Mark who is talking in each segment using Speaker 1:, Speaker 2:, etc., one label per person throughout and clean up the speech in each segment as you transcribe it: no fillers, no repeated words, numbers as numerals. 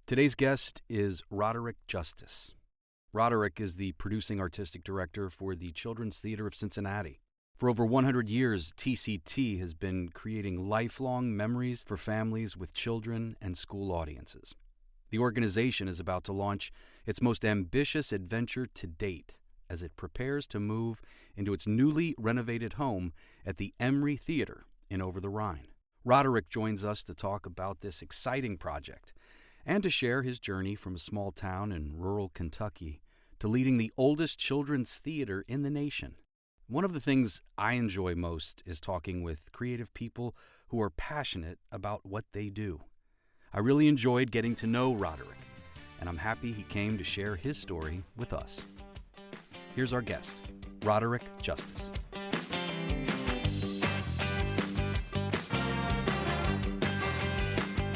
Speaker 1: Today's guest is Roderick Justice. Roderick is the producing artistic director for the Children's Theater of Cincinnati. For over 100 years, TCT has been creating lifelong memories for families with children and school audiences. The organization is about to launch its most ambitious adventure to date as it prepares to move into its newly renovated home at the Emery Theater in Over the Rhine. Roderick joins us to talk about this exciting project and to share his journey from a small town in rural Kentucky to leading the oldest children's theater in the nation. One of the things I enjoy most is talking with creative people who are passionate about what they do. I really enjoyed getting to know Roderick, and I'm happy he came to share his story with us. Here's our guest, Roderick Justice.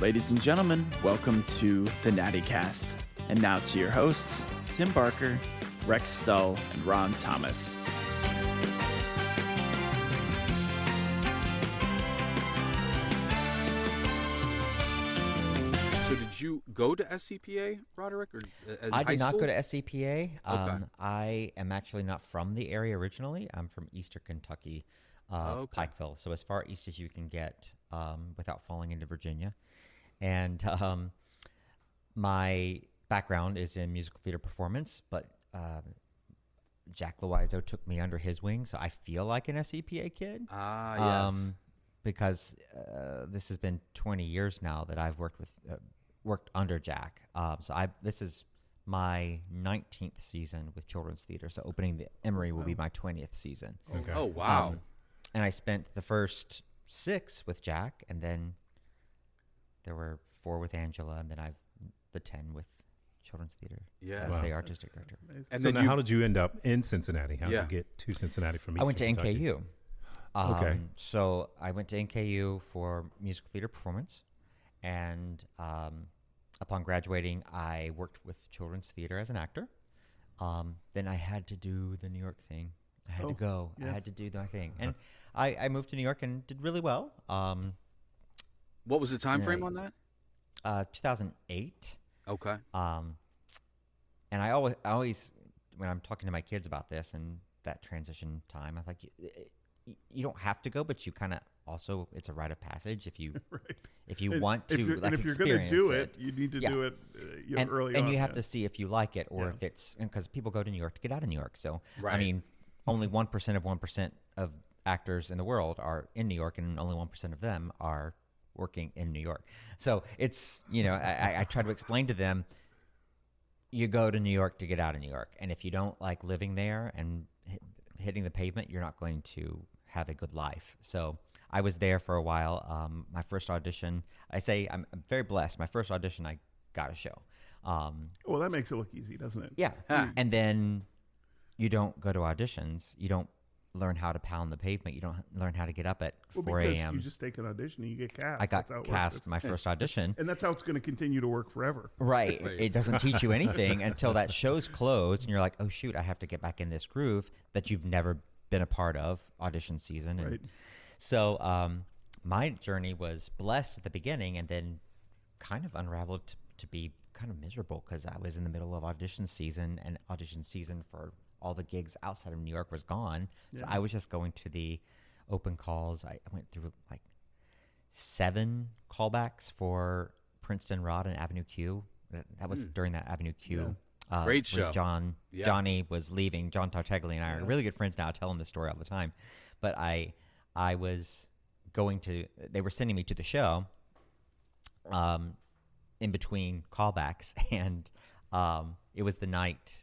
Speaker 2: Ladies and gentlemen, welcome to the NattyCast. And now to your hosts, Tim Barker, Rex Stull, and Ron Thomas.
Speaker 1: So did you go to SCPA, Roderick? Or
Speaker 3: I did not
Speaker 1: school?
Speaker 3: go to SCPA.
Speaker 1: Okay.
Speaker 3: I am actually not from the area originally. I'm from Eastern Kentucky, Pikeville. So as far east as you can get without falling into Virginia. And my background is in musical theater performance, but Jack Loizo took me under his wing, so I feel like an SCPA kid.
Speaker 1: Yes.
Speaker 3: Because this has been 20 years now that I've worked under Jack. This is my 19th season with children's theater. So opening the Emery will be my 20th season.
Speaker 1: Okay. Oh, wow.
Speaker 3: And I spent the first 6 with Jack, and then there were 4 with Angela, and then I've the 10 with children's theater as the artistic director.
Speaker 4: And so now how did you end up in Cincinnati? How did you get to Cincinnati from Eastern
Speaker 3: I went to
Speaker 4: Kentucky?
Speaker 3: NKU.
Speaker 4: Okay.
Speaker 3: So I went to NKU for musical theater performance, and upon graduating, I worked with children's theater as an actor. Then I had to do the New York thing. I had to go. Yes. I had to do my thing. And I moved to New York and did really well.
Speaker 1: What was the time frame on that?
Speaker 3: 2008.
Speaker 1: Okay.
Speaker 3: And I always, when I'm talking to my kids about this and that transition time, I'm like, you don't have to go, but you kind of also, it's a rite of passage if you if you want to,
Speaker 5: if you're going to do it, you need to do it early on.
Speaker 3: And you have to see if you like it or if it's, because people go to New York to get out of New York. So, I mean, only 1% of 1% of actors in the world are in New York, and only 1% of them are working in New York. So it's, I try to explain to them, you go to New York to get out of New York. And if you don't like living there and hitting the pavement, you're not going to have a good life. So I was there for a while. My first audition, I'm very blessed. My first audition, I got a show.
Speaker 5: Well, that makes it look easy, doesn't it?
Speaker 3: Yeah. And then you don't go to auditions. You don't learn how to pound the pavement. You don't learn how to get up at 4 a.m.
Speaker 5: You just take an audition and you get cast.
Speaker 3: I got cast my first audition.
Speaker 5: And that's how it's going to continue to work forever.
Speaker 3: Right. It doesn't teach you anything until that show's closed and you're like, oh, shoot, I have to get back in this groove that you've never been a part of, audition season. And so my journey was blessed at the beginning and then kind of unraveled to be kind of miserable because I was in the middle of audition season, and audition season for all the gigs outside of New York was gone. So I was just going to the open calls. I went through like 7 callbacks for Princeton Rod and Avenue Q. That was during that Avenue Q.
Speaker 1: Great show.
Speaker 3: Johnny was leaving. John Tartegli and I are really good friends now. I tell him this story all the time. But I was they were sending me to the show in between callbacks. And it was the night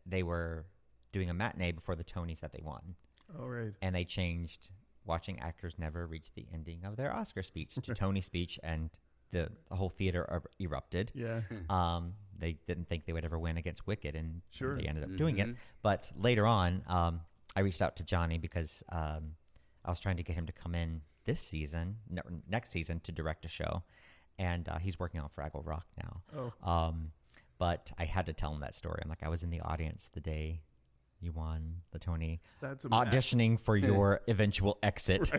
Speaker 3: they were doing a matinee before the Tonys that they won.
Speaker 5: Oh, right.
Speaker 3: And they changed watching actors never reach the ending of their Oscar speech to Tony speech, and the whole theater erupted.
Speaker 5: Yeah.
Speaker 3: They didn't think they would ever win against Wicked, and they ended up doing it. But later on, I reached out to Johnny because I was trying to get him to come in this season, next season, to direct a show. And he's working on Fraggle Rock now.
Speaker 5: Oh.
Speaker 3: But I had to tell him that story. I'm like, I was in the audience the day You won the Tony.
Speaker 5: That's
Speaker 3: auditioning for your eventual exit.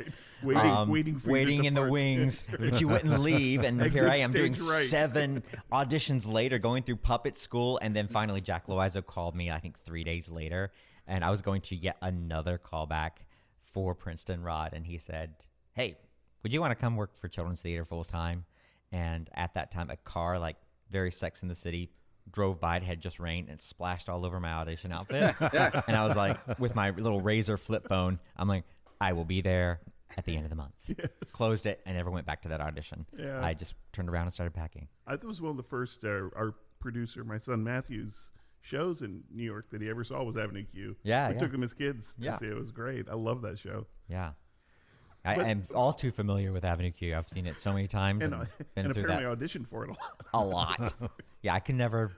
Speaker 5: Right. Waiting
Speaker 3: in the wings, but you wouldn't leave. And here I am doing 7 auditions later, going through puppet school. And then finally Jack Loizo called me, I think 3 days later. And I was going to yet another callback for Princeton Rod. And he said, hey, would you want to come work for Children's Theater full time? And at that time, a car, like very Sex in the City, drove by. It had just rained and it splashed all over my audition outfit. And I was like, with my little Razor flip phone, I'm like, I will be there at the end of the month. Yes. Closed it and never went back to that audition. Yeah. I just turned around and started packing.
Speaker 5: I think it was one of the first, our producer, my son Matthew's shows in New York that he ever saw was Avenue Q.
Speaker 3: Yeah.
Speaker 5: We took him as kids to see it. It was great. I love that show.
Speaker 3: Yeah. I am all too familiar with Avenue Q. I've seen it so many times and been through
Speaker 5: apparently auditioned for it
Speaker 3: a lot. Yeah, I can never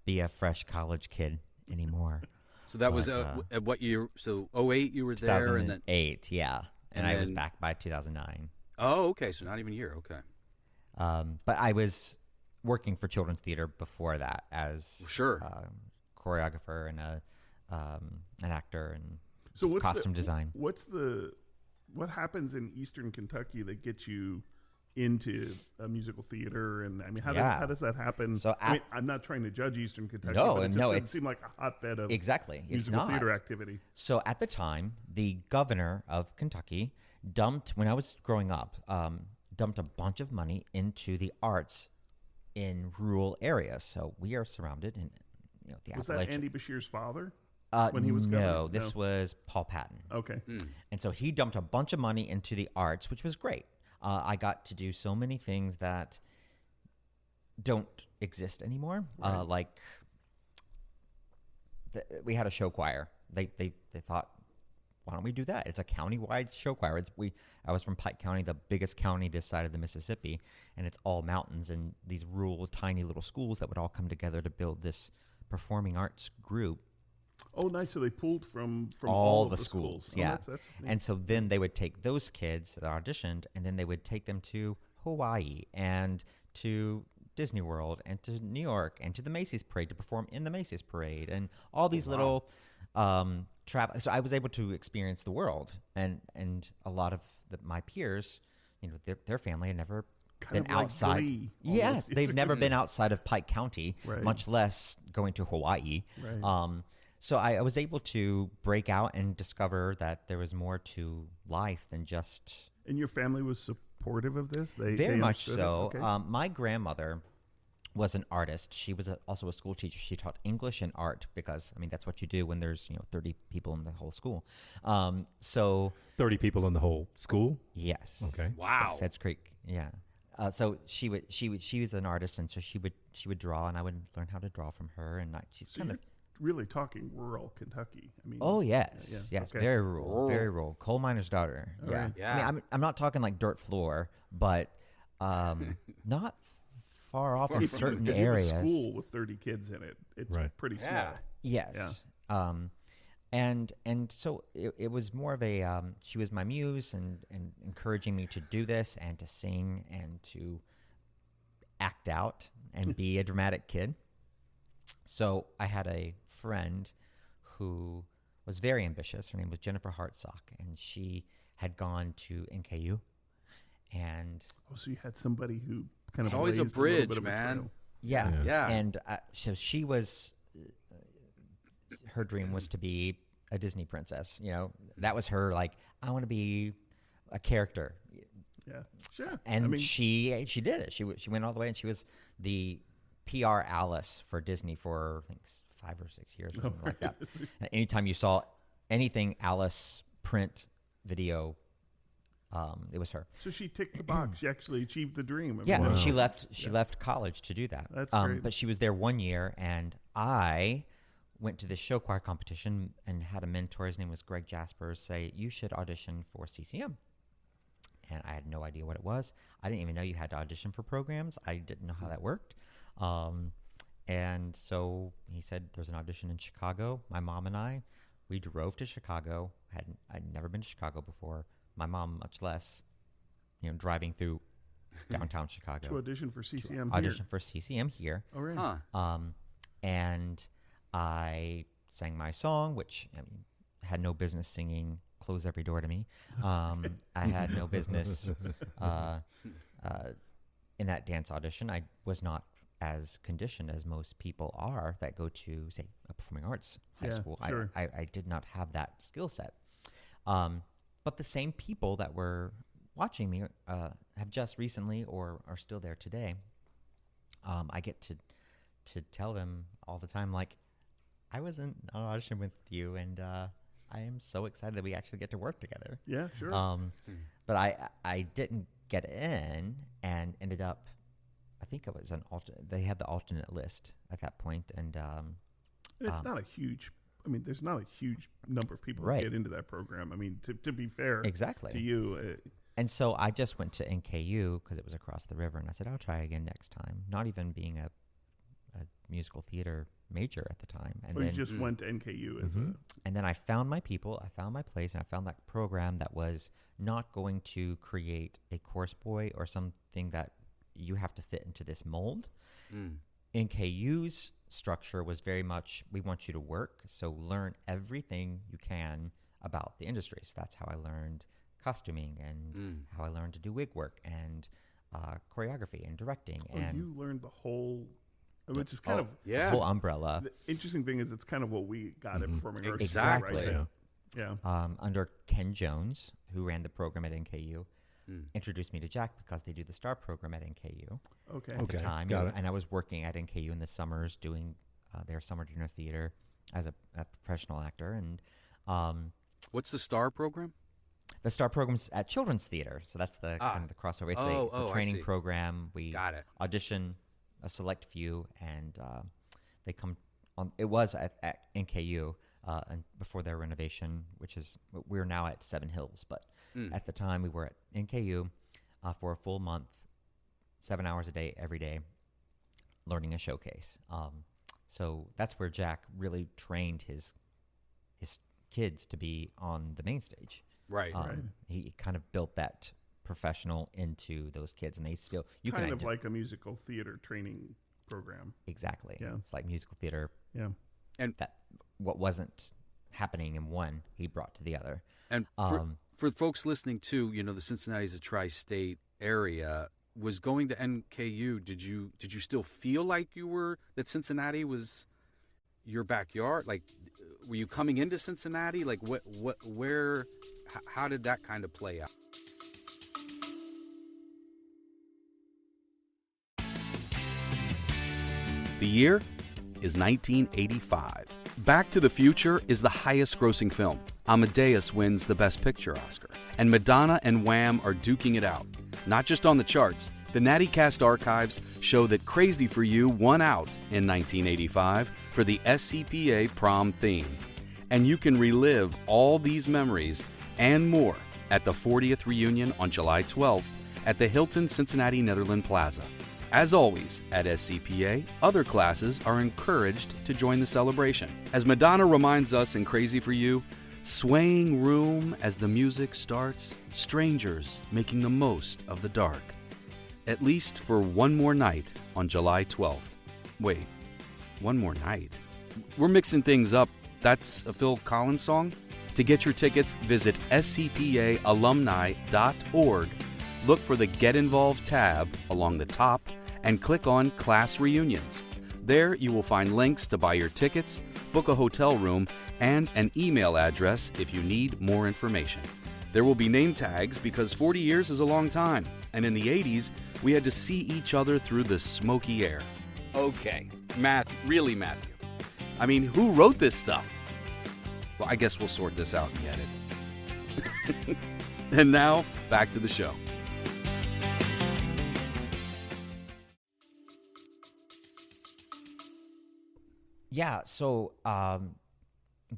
Speaker 3: be a fresh college kid anymore.
Speaker 1: So that was what year? So 2008 you were there?
Speaker 3: 2008, yeah. And I was back by 2009.
Speaker 1: Oh, okay. So not even a year. Okay.
Speaker 3: But I was working for Children's Theater before that as choreographer and an actor and costume design.
Speaker 5: What happens in Eastern Kentucky that gets you into a musical theater? And I mean, how does that happen? So I'm not trying to judge Eastern Kentucky, but it doesn't seem like a hotbed of musical theater activity.
Speaker 3: So at the time, the governor of Kentucky when I was growing up, dumped a bunch of money into the arts in rural areas. So we are surrounded in the
Speaker 5: Was that Andy Bashir's father?
Speaker 3: When he was governor? This was Paul Patton.
Speaker 5: Okay.
Speaker 3: And so he dumped a bunch of money into the arts, which was great. I got to do so many things that don't exist anymore. Right. We had a show choir. They thought, why don't we do that? It's a county-wide show choir. I was from Pike County, the biggest county this side of the Mississippi, and it's all mountains and these rural, tiny little schools that would all come together to build this performing arts group.
Speaker 5: Oh, nice. So they pulled from
Speaker 3: all the schools.
Speaker 5: Oh,
Speaker 3: yeah.
Speaker 5: That's
Speaker 3: and so then they would take those kids that auditioned, and then they would take them to Hawaii and to Disney World and to New York and to the Macy's Parade to perform in the Macy's Parade and all these little travel. So I was able to experience the world, and a lot of my peers, their family had never been outside.
Speaker 5: Glee,
Speaker 3: yes, they've never been outside of Pike County, much less going to Hawaii.
Speaker 5: Right.
Speaker 3: So I was able to break out and discover that there was more to life than just.
Speaker 5: And your family was supportive of this?
Speaker 3: Very much so. Okay. My grandmother was an artist. She was also a school teacher. She taught English and art because, that's what you do when there's 30 people in the whole school.
Speaker 4: 30 people in the whole school?
Speaker 3: Yes.
Speaker 4: Okay.
Speaker 1: Wow.
Speaker 3: Feds Creek. Yeah. So she was an artist, and so she would draw, and I would learn how to draw from her. And she's kind of
Speaker 5: really talking rural Kentucky.
Speaker 3: Oh yes, yes, okay. Very rural. Coal miner's daughter.
Speaker 5: All right.
Speaker 3: Yeah. I'm not talking like dirt floor, but not far off in certain areas.
Speaker 5: A school with 30 kids in it. It's pretty small.
Speaker 3: Yes. Yeah. And so it was more of a she was my muse and encouraging me to do this and to sing and to act out and be a dramatic kid. So I had a friend who was very ambitious. Her name was Jennifer Hartsock, and she had gone to NKU. And
Speaker 5: so you had somebody who kind of
Speaker 1: it's always a bridge, man.
Speaker 3: Yeah. And so she was. Her dream was to be a Disney princess. That was her. Like, I want to be a character.
Speaker 5: Yeah, sure.
Speaker 3: And she did it. She went all the way, and she was the PR Alice for Disney for I think 5 or 6 years or something like that. And anytime you saw anything Alice print video, it was her.
Speaker 5: So she ticked the box. She actually achieved the dream.
Speaker 3: Yeah, and she left college to do that.
Speaker 5: That's great.
Speaker 3: But she was there 1 year, and I went to this show choir competition and had a mentor. His name was Greg Jaspers. Say, you should audition for CCM. And I had no idea what it was. I didn't even know you had to audition for programs. I didn't know how that worked. And so he said, there's an audition in Chicago. My mom and I, we drove to Chicago. I'd never been to Chicago before. My mom, much less, driving through downtown Chicago.
Speaker 5: To audition for CCM
Speaker 3: Audition for CCM here.
Speaker 5: Oh, right.
Speaker 3: And I sang my song, which had no business singing "Close Every Door to Me." I had no business in that dance audition. I was not as conditioned as most people are that go to, say, a performing arts high school.
Speaker 5: Sure.
Speaker 3: I did not have that skill set. But the same people that were watching me have just recently or are still there today. I get to tell them all the time, like, I was in an audition with you, and I am so excited that we actually get to work together.
Speaker 5: Yeah, sure.
Speaker 3: But I didn't get in and ended up, I think it was they had the alternate list at that point, and
Speaker 5: it's not a huge. I mean, there's not a huge number of people that get into that program. I mean, to be fair,
Speaker 3: exactly
Speaker 5: to you.
Speaker 3: And so I just went to NKU because it was across the river, and I said, I'll try again next time. Not even being a musical theater major at the time. And
Speaker 5: then, you just went to NKU as a...
Speaker 3: And then I found my people, I found my place, and I found that program that was not going to create a course boy or something that you have to fit into this mold. NKU's structure was very much, we want you to work, so learn everything you can about the industry. So that's how I learned costuming and how I learned to do wig work and choreography and directing. And
Speaker 5: you learned the whole, which is kind of
Speaker 3: the whole umbrella.
Speaker 5: The interesting thing is it's kind of what we got at Performing Arts.
Speaker 3: Exactly.
Speaker 5: Right? Yeah.
Speaker 3: Under Ken Jones, who ran the program at NKU, introduced me to Jack because they do the STAR program at NKU. At the time. And I was working at NKU in the summers doing their summer dinner theater as a professional actor. And
Speaker 1: what's the STAR program?
Speaker 3: The STAR program's at Children's Theater, so that's the kind of the crossover. It's a training program. We audition a select few, and they come on. It was at NKU and before their renovation, which is we're now at Seven Hills, but at the time we were at NKU for a full month, 7 hours a day, every day, learning a showcase. So that's where Jack really trained his kids to be on the main stage.
Speaker 1: Right.
Speaker 3: He kind of built that professional into those kids, and they still
Speaker 5: kind of like a musical theater training program.
Speaker 3: Exactly.
Speaker 5: Yeah.
Speaker 3: It's like musical theater.
Speaker 5: Yeah.
Speaker 3: And that what wasn't happening in one, he brought to the other.
Speaker 1: And for folks listening too, the Cincinnati is a tri-state area. Was going to NKU, did you still feel like that Cincinnati was your backyard? Like, were you coming into Cincinnati? Like, how did that kind of play out? The year is 1985. Back to the Future is the highest grossing film. Amadeus wins the Best Picture Oscar. And Madonna and Wham are duking it out. Not just on the charts, the NattyCast archives show that Crazy for You won out in 1985 for the SCPA prom theme. And you can relive all these memories and more at the 40th reunion on July 12th at the Hilton Cincinnati Netherland Plaza. As always, at SCPA, other classes are encouraged to join the celebration. As Madonna reminds us in Crazy for You, swaying room as the music starts, strangers making the most of the dark. At least for one more night on July 12th. Wait, one more night? We're mixing things up. That's a Phil Collins song? To get your tickets, visit scpaalumni.org. Look for the Get Involved tab along the top and click on Class Reunions. There you will find links to buy your tickets, book a hotel room, and an email address if you need more information. There will be name tags because 40 years is a long time, and in the 80s, we had to see each other through the smoky air. Okay, Matthew. I mean, who wrote this stuff? Well, I guess we'll sort this out and get it. And now, back to the show.
Speaker 3: Yeah, so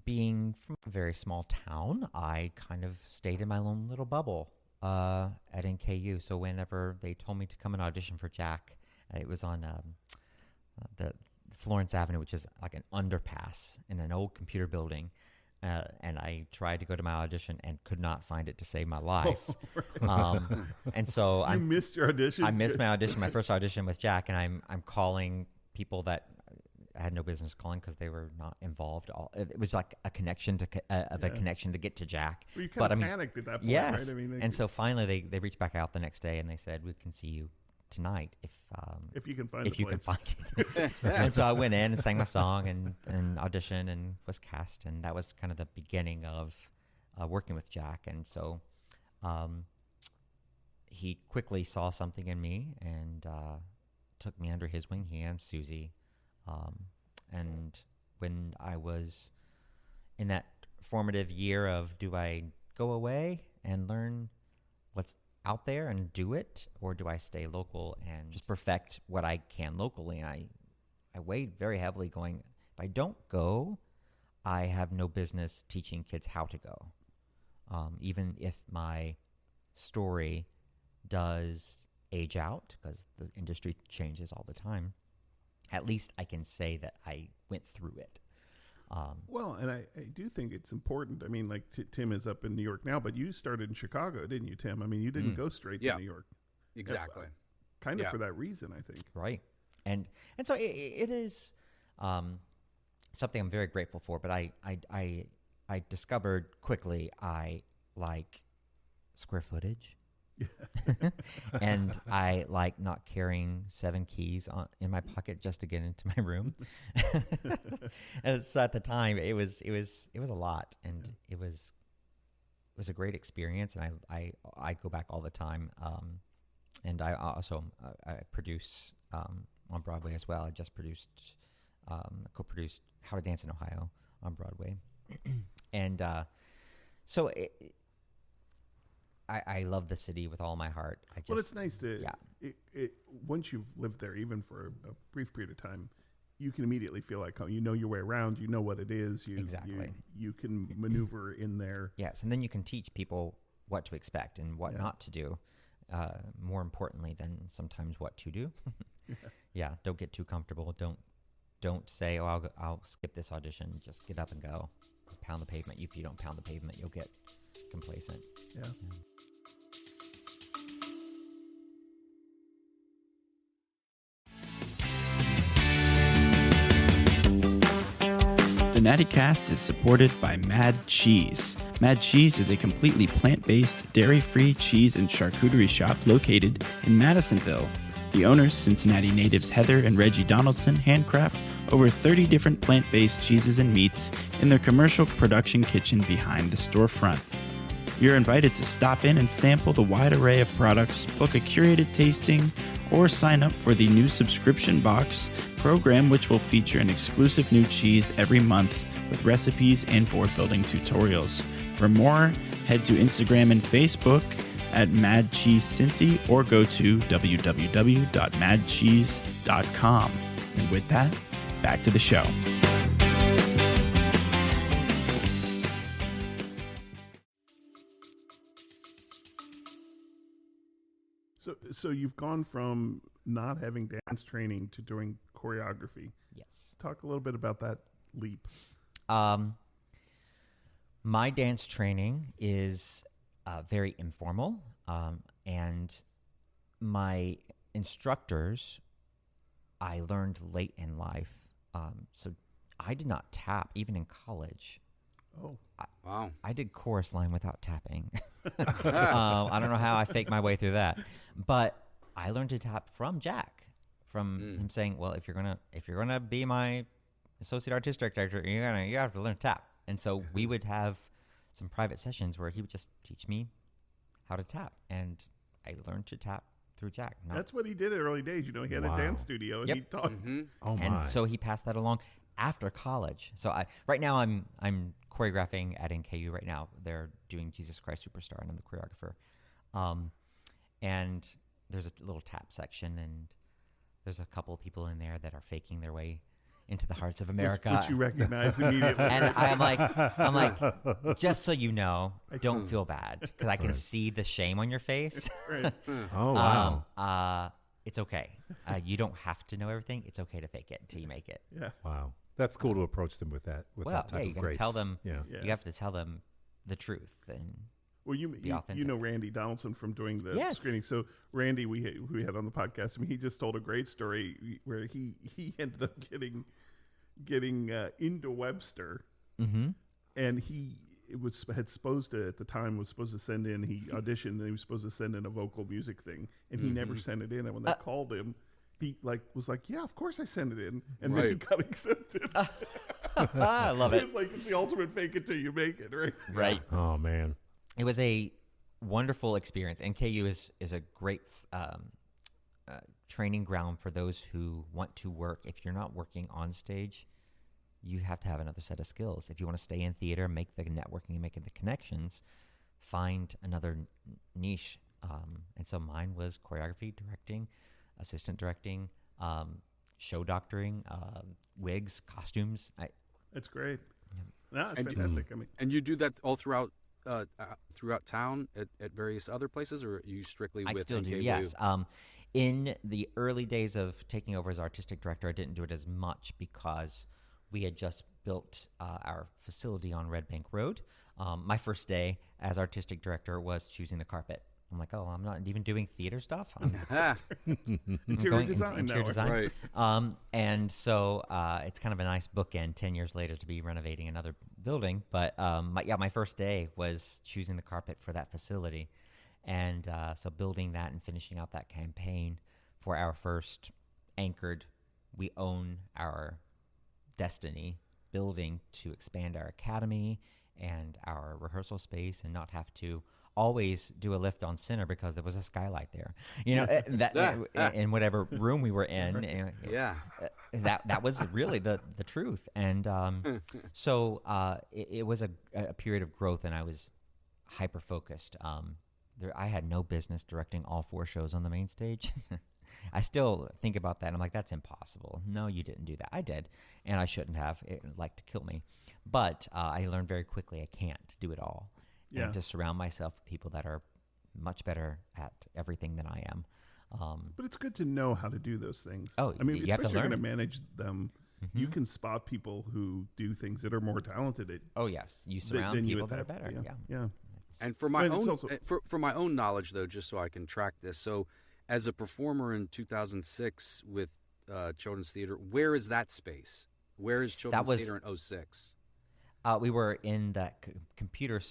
Speaker 3: being from a very small town, I kind of stayed in my own little bubble at NKU. So whenever they told me to come and audition for Jack, it was on the Florence Avenue, which is like an underpass in an old computer building. And I tried to go to my audition and could not find it to save my life. And so I
Speaker 5: missed your audition.
Speaker 3: I missed my audition, my first audition with Jack, and I'm calling people that I had no business calling because they were not involved. It was like a connection to a connection to get to Jack.
Speaker 5: Well, you kind of panicked at that point,
Speaker 3: yes.
Speaker 5: right? I mean,
Speaker 3: and so finally they reached back out the next day and they said, we can see you tonight if you can find it. And so I went in and sang my song and auditioned and was cast, and that was kind of the beginning of working with Jack. And so he quickly saw something in me and took me under his wing, he and Susie. And when I was in that formative year of, do I go away and learn what's out there and do it, or do I stay local and just perfect what I can locally? And I weighed very heavily going, if I don't go, I have no business teaching kids how to go. Even if my story does age out, because the industry changes all the time, at least I can say that I went through it.
Speaker 5: Well, and I do think it's important. I mean, like Tim is up in New York now, but you started in Chicago, didn't you, Tim? I mean, you didn't go straight to New York.
Speaker 6: Exactly.
Speaker 5: Kind of for that reason, I think.
Speaker 3: Right. And so it is something I'm very grateful for, but I discovered quickly I like square footage. And I like not carrying 7 keys in my pocket just to get into my room. And so at the time it was a lot, and it was a great experience, and I go back all the time. And I also I produce on Broadway as well. I just co-produced How to Dance in Ohio on Broadway. And so I love the city with all my heart.
Speaker 5: Well, it's nice to, once you've lived there, even for a brief period of time, you can immediately feel like home. You know your way around. You know what it is. You can maneuver in there.
Speaker 3: Yes, and then you can teach people what to expect and what not to do, more importantly than sometimes what to do. Don't get too comfortable. Don't say, oh, I'll skip this audition. Just get up and go. Pound the pavement. If you don't pound the pavement, you'll get complacent.
Speaker 5: Yeah.
Speaker 2: The Natty Cast is supported by Mad Cheese. Mad Cheese is a completely plant-based, dairy-free cheese and charcuterie shop located in Madisonville. The owners, Cincinnati natives Heather and Reggie Donaldson, handcraft over 30 different plant-based cheeses and meats in their commercial production kitchen behind the storefront. You're invited to stop in and sample the wide array of products, book a curated tasting, or sign up for the new subscription box program, which will feature an exclusive new cheese every month with recipes and board-building tutorials. For more, head to Instagram and Facebook at Mad Cheese Cincy, or go to www.madcheese.com. And with that, back to the show.
Speaker 5: So you've gone from not having dance training to doing choreography.
Speaker 3: Yes.
Speaker 5: Talk a little bit about that leap.
Speaker 3: My dance training is very informal, and my instructors I learned late in life. So I did not tap even in college.
Speaker 5: Oh,
Speaker 6: wow.
Speaker 3: I did chorus line without tapping. I don't know how I faked my way through that, but I learned to tap from Jack, from him saying, well, if you're gonna be my associate artistic director, you have to learn to tap. And so we would have some private sessions where he would just teach me how to tap, and I learned to tap through Jack.
Speaker 5: That's what he did in early days. You know, he had a dance studio, and he taught.
Speaker 2: Mm-hmm. Oh my!
Speaker 3: And so he passed that along after college. So right now I'm choreographing at NKU right now. They're doing Jesus Christ Superstar, and I'm the choreographer. And there's a little tap section, and there's a couple of people in there that are faking their way into the hearts of America.
Speaker 5: Which you recognize immediately.
Speaker 3: And I'm like, just so you know, don't feel bad, because I can see the shame on your face.
Speaker 5: Right.
Speaker 4: Oh, wow.
Speaker 3: It's okay. You don't have to know everything. It's okay to fake it until you make it.
Speaker 5: Yeah.
Speaker 4: Wow. That's cool to approach them with that. With that type of
Speaker 3: you
Speaker 4: grace.
Speaker 3: Tell them.
Speaker 4: Yeah.
Speaker 3: You have to tell them the truth. And
Speaker 5: well, you know Randy Donaldson from doing the screening. So Randy, we had on the podcast. I mean, he just told a great story where he ended up getting getting into Webster, and he was supposed to send in. He auditioned, and he was supposed to send in a vocal music thing, and he never sent it in. And when they called him, he was like, "Yeah, of course I sent it in," and then he got accepted.
Speaker 3: I love it.
Speaker 5: It's like it's the ultimate fake it till you make it, right?
Speaker 3: Right.
Speaker 4: Oh man,
Speaker 3: it was a wonderful experience. NKU is a great training ground for those who want to work. If you're not working on stage, you have to have another set of skills. If you want to stay in theater, make the networking, make the connections, find another niche. And so mine was choreography, directing, assistant directing, show doctoring, wigs, costumes.
Speaker 5: That's great. No, it's fantastic. I mean,
Speaker 1: and you do that all throughout town at various other places, or are you strictly with NKU? I still do,
Speaker 3: yes. In the early days of taking over as artistic director, I didn't do it as much because we had just built our facility on Red Bank Road. My first day as artistic director was choosing the carpet. I'm like, oh, I'm not even doing theater stuff. I'm
Speaker 5: interior design.
Speaker 1: Right.
Speaker 3: And so it's kind of a nice bookend 10 years later to be renovating another building. But my first day was choosing the carpet for that facility. And so building that and finishing out that campaign for our first anchored, we own our destiny building to expand our academy and our rehearsal space and not have to always do a lift on center because there was a skylight there, in whatever room we were in. That was really the truth. And so it was a period of growth, and I was hyper focused. I had no business directing all 4 shows on the main stage. I still think about that. I'm like, that's impossible. No, you didn't do that. I did, and I shouldn't have. It would like to kill me. But I learned very quickly I can't do it all. And to surround myself with people that are much better at everything than I am.
Speaker 5: But it's good to know how to do those things.
Speaker 3: Oh,
Speaker 5: I mean,
Speaker 3: you have to
Speaker 5: especially
Speaker 3: learn.
Speaker 5: You're going to manage them. Mm-hmm. You can spot people who do things that are more talented at.
Speaker 3: Oh yes, you surround people that are better. Yeah.
Speaker 1: And for my own knowledge, though, just so I can track this. So, as a performer in 2006 with Children's Theater, where is that space? Where is Children's Theater in 2006?
Speaker 3: We were in that computer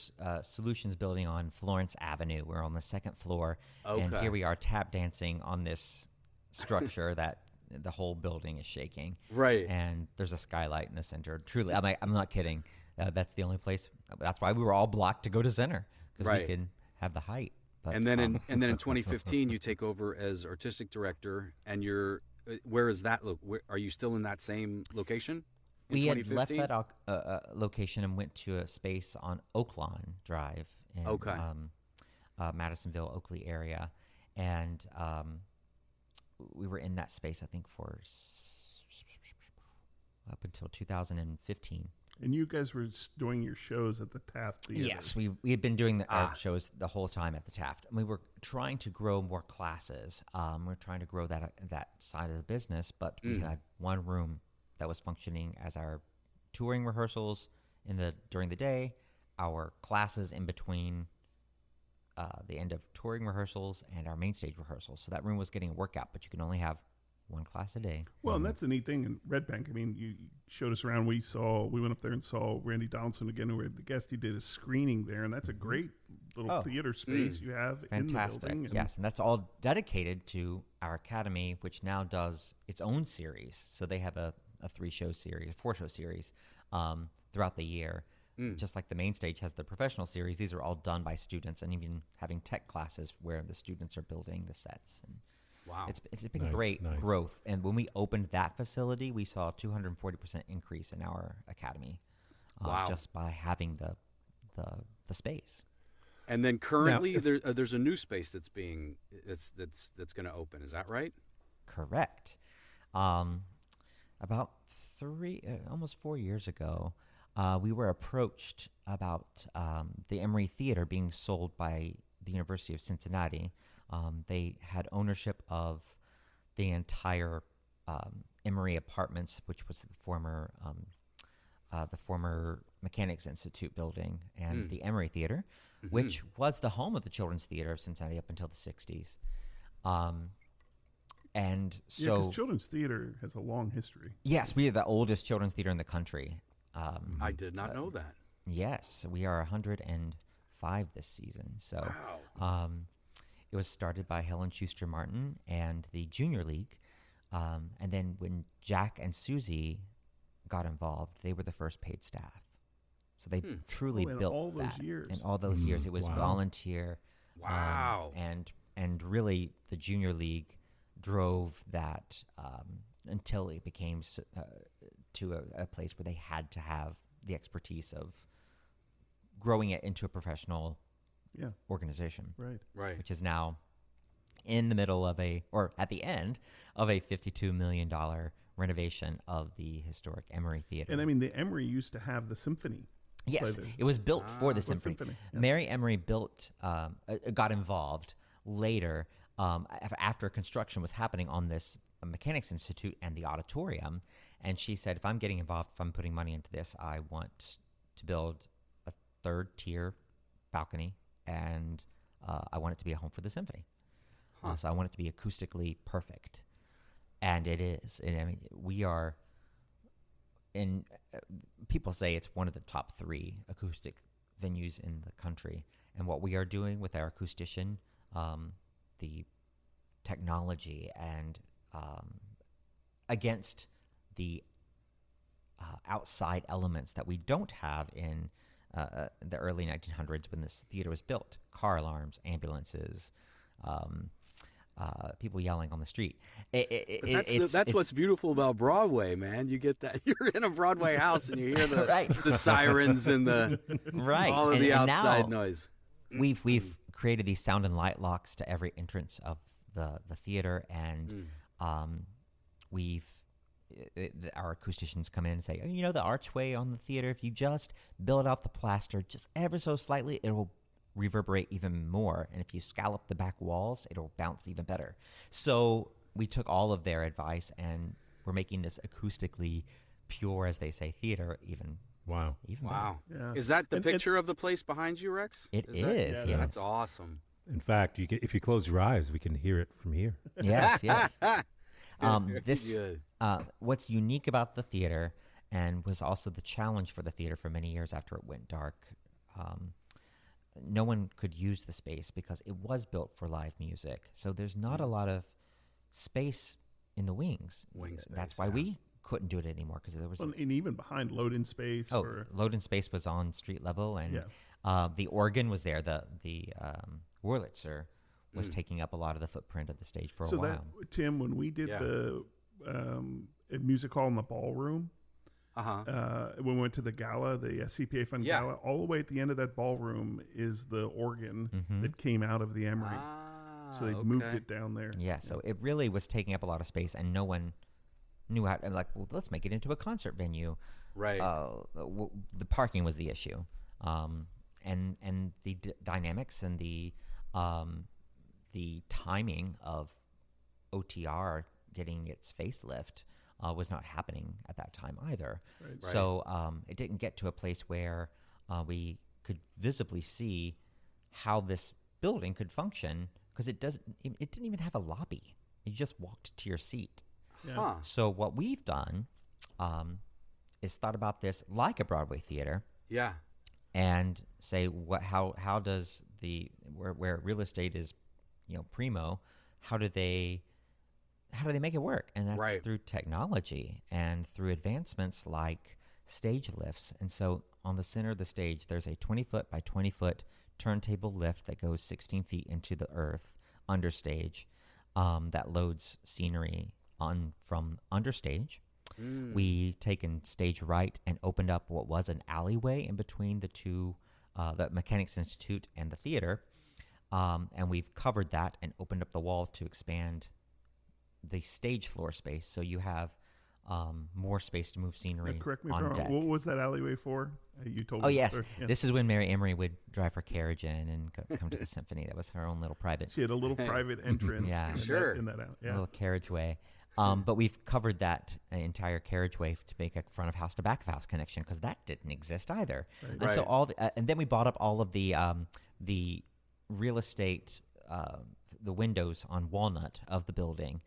Speaker 3: solutions building on Florence Avenue. We're on the 2nd floor, and here we are tap dancing on this structure that the whole building is shaking.
Speaker 1: Right.
Speaker 3: And there's a skylight in the center. Truly, I'm not kidding. That's the only place. That's why we were all blocked to go to center, because we could have the height. But,
Speaker 1: and then in 2015, you take over as artistic director, and where is that? Are you still in that same location?
Speaker 3: We had left that location and went to a space on Oaklawn Drive in Madisonville, Oakley area. And we were in that space, I think, for up until 2015.
Speaker 5: And you guys were doing your shows at the Taft Theater.
Speaker 3: Yes, we had been doing our shows the whole time at the Taft. And we were trying to grow more classes. We're trying to grow that side of the business, but we had one room that was functioning as our touring rehearsals during the day, our classes in between the end of touring rehearsals and our main stage rehearsals. So that room was getting a workout, but you can only have one class a day.
Speaker 5: Well, and that's the neat thing in Red Bank. I mean, you showed us around. We went up there and saw Reggie Donaldson again, who were the guest. He did a screening there, and that's a great little theater space you have in the building.
Speaker 3: Yes, and that's all dedicated to our academy, which now does its own series. So they have a 4-show series throughout the year. Just like the main stage has the professional series, these are all done by students, and even having tech classes where the students are building the sets. And
Speaker 1: wow,
Speaker 3: it's been great growth. And when we opened that facility, we saw a 240% increase in our academy, just by having the space.
Speaker 1: And then currently, there's a new space that's going to open. Is that right?
Speaker 3: Correct. About almost 4 years ago, we were approached about the Emery Theater being sold by the University of Cincinnati. They had ownership of the entire Emery Apartments, which was the former Mechanics Institute building, and the Emery Theater, which was the home of the Children's Theater of Cincinnati up until the 60s. And so,
Speaker 5: because children's theater has a long history.
Speaker 3: Yes, we are the oldest children's theater in the country.
Speaker 1: I did not know that.
Speaker 3: Yes, we are 105 this season. So, wow. It was started by Helen Schuster Martin and the Junior League. And then when Jack and Susie got involved, they were the first paid staff. So they truly built
Speaker 5: all
Speaker 3: that.
Speaker 5: Those years.
Speaker 3: In all those years, it was volunteer.
Speaker 1: Wow.
Speaker 3: And really, the Junior League drove that until it became to a place where they had to have the expertise of growing it into a professional organization.
Speaker 5: Right.
Speaker 3: Which is now in the middle of at the end of a $52 million renovation of the historic Emery Theater.
Speaker 5: And I mean, the Emery used to have the symphony.
Speaker 3: Yes, it was built for the symphony.
Speaker 5: Yeah.
Speaker 3: Mary Emery got involved later after construction was happening on this Mechanics Institute and the auditorium. And she said, if I'm getting involved, if I'm putting money into this, I want to build a third-tier balcony, and I want it to be a home for the symphony. So I want it to be acoustically perfect. And it is. And I mean, we are in people say it's one of the top 3 acoustic venues in the country. And what we are doing with our acoustician, the technology and against the outside elements that we don't have in the early 1900s when this theater was built. Car alarms, ambulances, people yelling on the street.
Speaker 1: That's what's beautiful about Broadway, man. You get that. You're in a Broadway house and you hear the sirens and the all of the outside noise.
Speaker 3: We've created these sound and light locks to every entrance of the theater, and our acousticians come in and say, the archway on the theater, if you just build out the plaster just ever so slightly, it will reverberate even more. And if you scallop the back walls, it'll bounce even better. So we took all of their advice, and we're making this acoustically pure, as they say, theater even.
Speaker 4: Wow.
Speaker 1: Wow.
Speaker 5: Yeah.
Speaker 1: Is that the picture of the place behind you, Rex?
Speaker 3: It is.
Speaker 1: Yeah, that's awesome.
Speaker 4: In fact, if you close your eyes, we can hear it from here.
Speaker 3: Yes. What's unique about the theater, and was also the challenge for the theater for many years after it went dark, no one could use the space because it was built for live music. So there's not a lot of space in the wings. That's why we couldn't do it anymore, because there was
Speaker 5: and even behind load-in space.
Speaker 3: Load-in space was on street level, and the organ was there. The Wurlitzer was taking up a lot of the footprint of the stage for a while.
Speaker 5: So Tim, when we did the music hall in the ballroom, when we went to the gala, the SCPA Fund Gala, all the way at the end of that ballroom is the organ that came out of the Emery. So they moved it down there.
Speaker 3: Yeah, so it really was taking up a lot of space, and no one knew how. And let's make it into a concert venue.
Speaker 1: Right.
Speaker 3: The parking was the issue, and the dynamics and the timing of OTR getting its facelift was not happening at that time either. Right. So it didn't get to a place where we could visibly see how this building could function, because it didn't even have a lobby. You just walked to your seat.
Speaker 1: Yeah.
Speaker 3: So what we've done is thought about this like a Broadway theater.
Speaker 1: Yeah.
Speaker 3: And say how does where real estate is, primo, how do they make it work? And that's through technology and through advancements like stage lifts. And so on the center of the stage, there's a 20-foot by 20-foot turntable lift that goes 16 feet into the earth understage, that loads scenery on from understage. We taken stage right and opened up what was an alleyway in between the two, the Mechanics Institute and the theater, and we've covered that and opened up the wall to expand the stage floor space, so you have more space to move scenery.
Speaker 5: Correct me
Speaker 3: on
Speaker 5: if I'm
Speaker 3: deck.
Speaker 5: wrong. What was that alleyway for? You told me.
Speaker 3: Oh yes,
Speaker 5: Yeah.
Speaker 3: This is when Mary Emery would drive her carriage in and come to the symphony. That was her own little private.
Speaker 5: She had a little private entrance.
Speaker 3: Yeah,
Speaker 5: in that alley. Yeah.
Speaker 3: Little carriageway. But we've covered that entire carriageway to make a front of house to back of house connection, because that didn't exist either. Right. And so and then we bought up all of the real estate, the windows on Walnut of the building,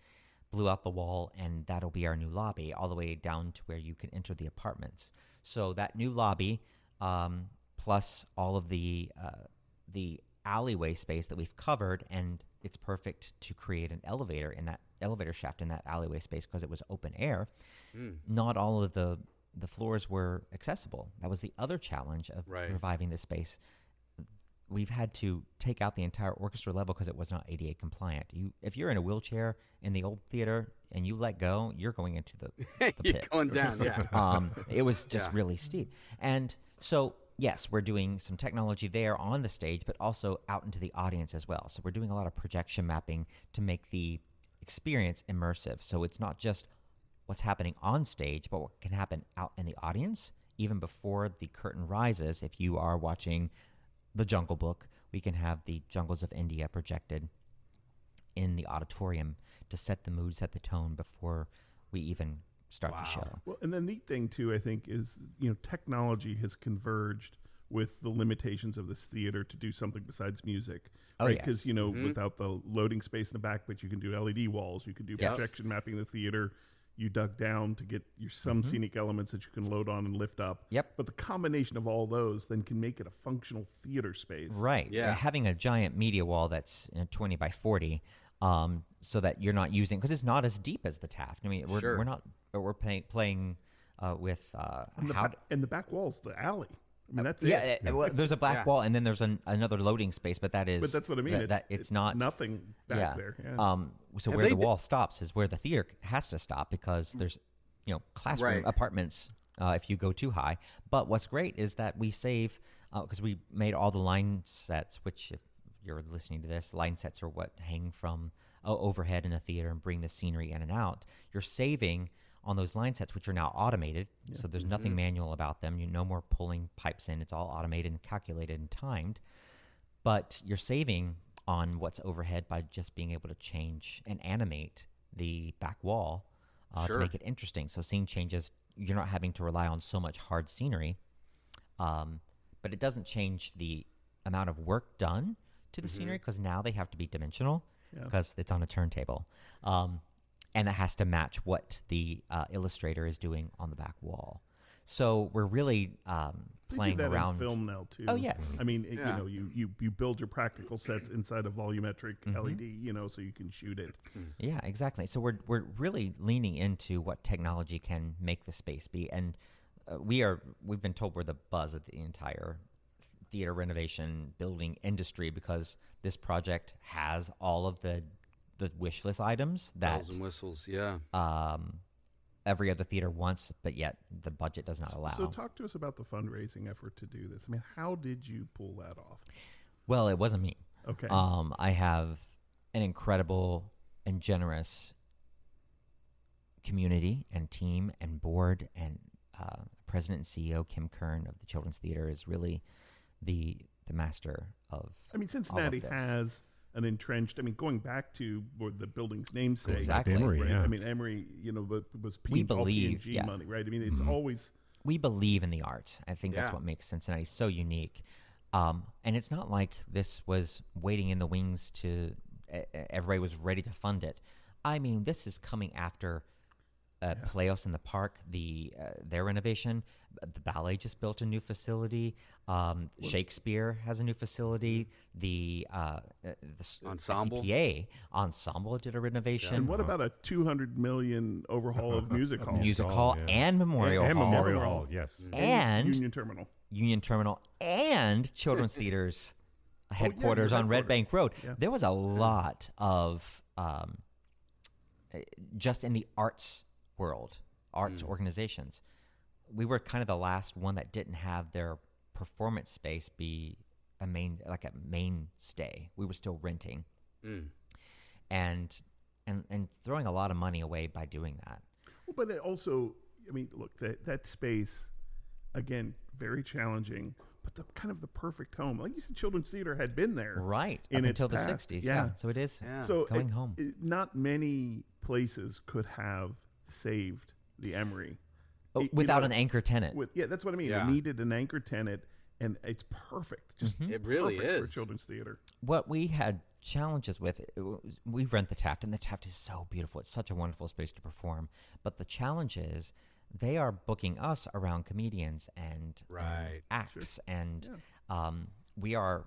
Speaker 3: blew out the wall, and that'll be our new lobby, all the way down to where you can enter the apartments. So that new lobby, plus all of the alleyway space that we've covered, and it's perfect to create an elevator in that elevator shaft in that alleyway space because it was open air. Not all of the floors were accessible. That was the other challenge of reviving this space. We've had to take out the entire orchestra level because it was not ADA compliant. If you're in a wheelchair in the old theater and you let go, you're going into the pit.
Speaker 1: You're going down, yeah.
Speaker 3: It was just really steep. And so, yes, we're doing some technology there on the stage, but also out into the audience as well. So we're doing a lot of projection mapping to make the experience immersive. So it's not just what's happening on stage, but what can happen out in the audience. Even before the curtain rises, if you are watching The Jungle Book, we can have the Jungles of India projected in the auditorium to set the mood, set the tone before we even start the show.
Speaker 5: Well, and the neat thing too, I think, is technology has converged with the limitations of this theater to do something besides music, right? Because without the loading space in the back, but you can do LED walls, you can do projection mapping the theater. You dug down to get some scenic elements that you can load on and lift up.
Speaker 3: Yep.
Speaker 5: But the combination of all those then can make it a functional theater space.
Speaker 3: Right. Yeah. Having a giant media wall that's 20 by 40, so that you're not using, because it's not as deep as the Taft. I mean, we're playing with
Speaker 5: and the back wall's the alley. I mean, that's it.
Speaker 3: Well, there's a black wall, and then there's another loading space, but that is.
Speaker 5: But that's what I mean.
Speaker 3: It's not
Speaker 5: nothing back there. Yeah.
Speaker 3: So where the wall stops is where the theater has to stop, because there's, classroom apartments if you go too high. But what's great is that we save, because we made all the line sets, which if you're listening to this, line sets are what hang from overhead in the theater and bring the scenery in and out. You're saving on those line sets, which are now automated. So there's nothing manual about them. No more pulling pipes in. It's all automated and calculated and timed. But you're saving on what's overhead by just being able to change and animate the back wall to make it interesting. So scene changes, you're not having to rely on so much hard scenery. But it doesn't change the amount of work done to the scenery, because now they have to be dimensional because it's on a turntable. And it has to match what the illustrator is doing on the back wall. So we're really playing
Speaker 5: they do that
Speaker 3: around.
Speaker 5: In film now too.
Speaker 3: Oh yes.
Speaker 5: I mean, you build your practical sets inside a volumetric LED, so you can shoot it.
Speaker 3: Yeah, exactly. So we're really leaning into what technology can make the space be, and we've been told we're the buzz of the entire theater renovation building industry, because this project has all of the wish list items that
Speaker 1: bells and whistles,
Speaker 3: every other theater wants, but yet the budget does not allow.
Speaker 5: So talk to us about the fundraising effort to do this. I mean, how did you pull that off?
Speaker 3: Well, it wasn't me.
Speaker 5: Okay.
Speaker 3: I have an incredible and generous community and team and board, and President and CEO Kim Kern of the Children's Theater is really the master of. I mean,
Speaker 5: Cincinnati has an entrenched. I mean, going back to the building's namesake,
Speaker 3: exactly.
Speaker 4: Emery,
Speaker 5: right? I mean, Emery, was P&G money, right? I mean, it's always.
Speaker 3: We believe in the arts. I think that's what makes Cincinnati so unique. And it's not like this was waiting in the wings to everybody was ready to fund it. I mean, this is coming after Playhouse in the Park, their renovation. The ballet just built a new facility. Shakespeare has a new facility. The
Speaker 1: ensemble
Speaker 3: ensemble did a renovation.
Speaker 5: And what about a $200 million overhaul of Music Hall?
Speaker 3: Music Hall and Memorial Hall.
Speaker 4: And Memorial Hall, yes.
Speaker 3: And
Speaker 5: Union Terminal.
Speaker 3: And Children's Theater's headquarters on Red Bank Road. Yeah. There was a lot of just in the arts world, arts organizations. We were kind of the last one that didn't have their performance space be a mainstay. We were still renting, and throwing a lot of money away by doing that.
Speaker 5: Well, but it also, I mean, look, that space, again, very challenging, but the perfect home. Like you said, Children's Theater had been there,
Speaker 3: right, up until the 60s. Yeah, so it is.
Speaker 5: Yeah. So
Speaker 3: going home.
Speaker 5: Not many places could have saved the Emery.
Speaker 3: Without an anchor tenant.
Speaker 5: That's what I mean.
Speaker 1: Yeah.
Speaker 5: It needed an anchor tenant, and it's perfect. Just
Speaker 1: it really is
Speaker 5: for Children's Theater.
Speaker 3: What we had challenges with it, we rent the Taft, and the Taft is so beautiful. It's such a wonderful space to perform. But the challenge is they are booking us around comedians and acts, and we're a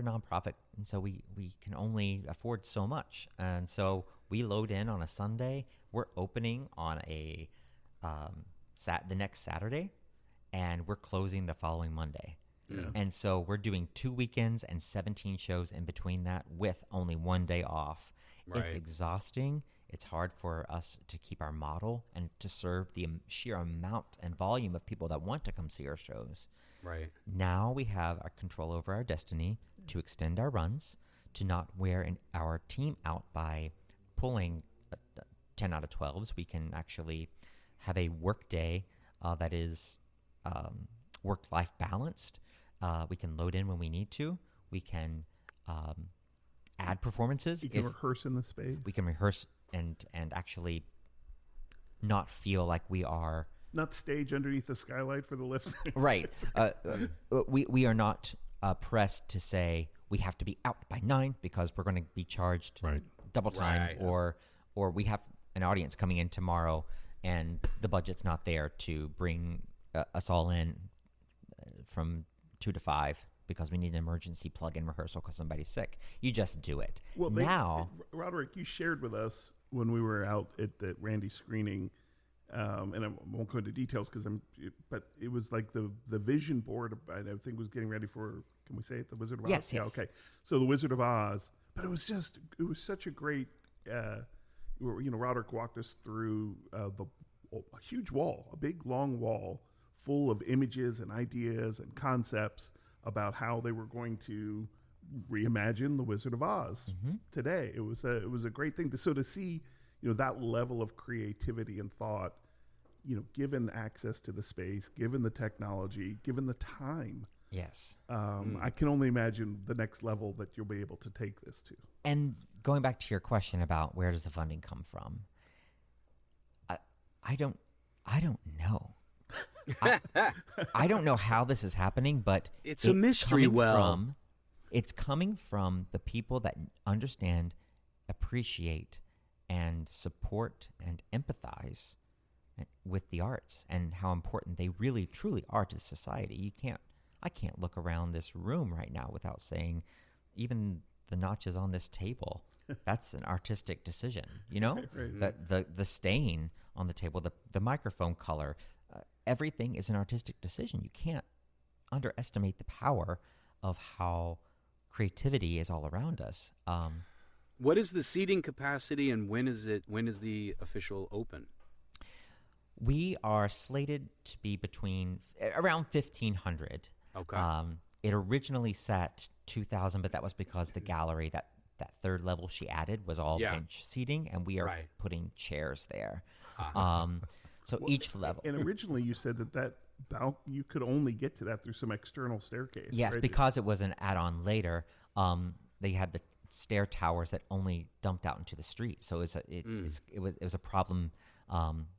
Speaker 3: nonprofit, and so we can only afford so much. And so we load in on a Sunday. We're opening on a the next Saturday, and we're closing the following Monday. Yeah. And so we're doing 2 weekends and 17 shows in between that with only 1 day off. Right. It's exhausting. It's hard for us to keep our model and to serve the sheer amount and volume of people that want to come see our shows. Right. Now we have our control over our destiny to extend our runs, to not wear our team out by pulling 10 out of 12s. We can actually have a work day that is work-life balanced. We can load in when we need to. We can add performances.
Speaker 5: You can rehearse in the space.
Speaker 3: We can rehearse and actually not feel like we are...
Speaker 5: Not stage underneath the skylight for the lift.
Speaker 3: Right. We are not pressed to say we have to be out by 9 because we're going to be charged double time, or we have an audience coming in tomorrow and the budget's not there to bring us all in from 2 to 5 because we need an emergency plug-in rehearsal because somebody's sick. You just do it.
Speaker 5: Well, now, Roderick, you shared with us when we were out at the Randy screening, and I won't go into details but it was like the vision board, I think, was getting ready for, can we say it, the Wizard of Oz?
Speaker 3: Yes.
Speaker 5: Yeah, okay. So the Wizard of Oz, but it was such a great, Roderick walked us through a huge wall, a big long wall full of images and ideas and concepts about how they were going to reimagine the Wizard of Oz today. It was a great thing to see, that level of creativity and thought, given access to the space, given the technology, given the time.
Speaker 3: Yes.
Speaker 5: I can only imagine the next level that you'll be able to take this to.
Speaker 3: And going back to your question about where does the funding come from, I don't know. I don't know how this is happening, but
Speaker 1: it's a mystery.
Speaker 3: It's coming from the people that understand, appreciate, and support and empathize with the arts and how important they really truly are to society. I can't look around this room right now without saying, even the notches on this table, that's an artistic decision. The stain on the table, the microphone color. Everything is an artistic decision. You can't underestimate the power of how creativity is all around us.
Speaker 1: What is the seating capacity, and when is the official open?
Speaker 3: We are slated to be around 1,500.
Speaker 1: Okay.
Speaker 3: It originally sat 2,000, but that was because the gallery, that third level she added, was all bench seating, and we are putting chairs there. So each level.
Speaker 5: And originally you said that you could only get to that through some external staircase.
Speaker 3: Yes,
Speaker 5: right?
Speaker 3: Because it was an add-on later. They had the stair towers that only dumped out into the street. So it was a problem.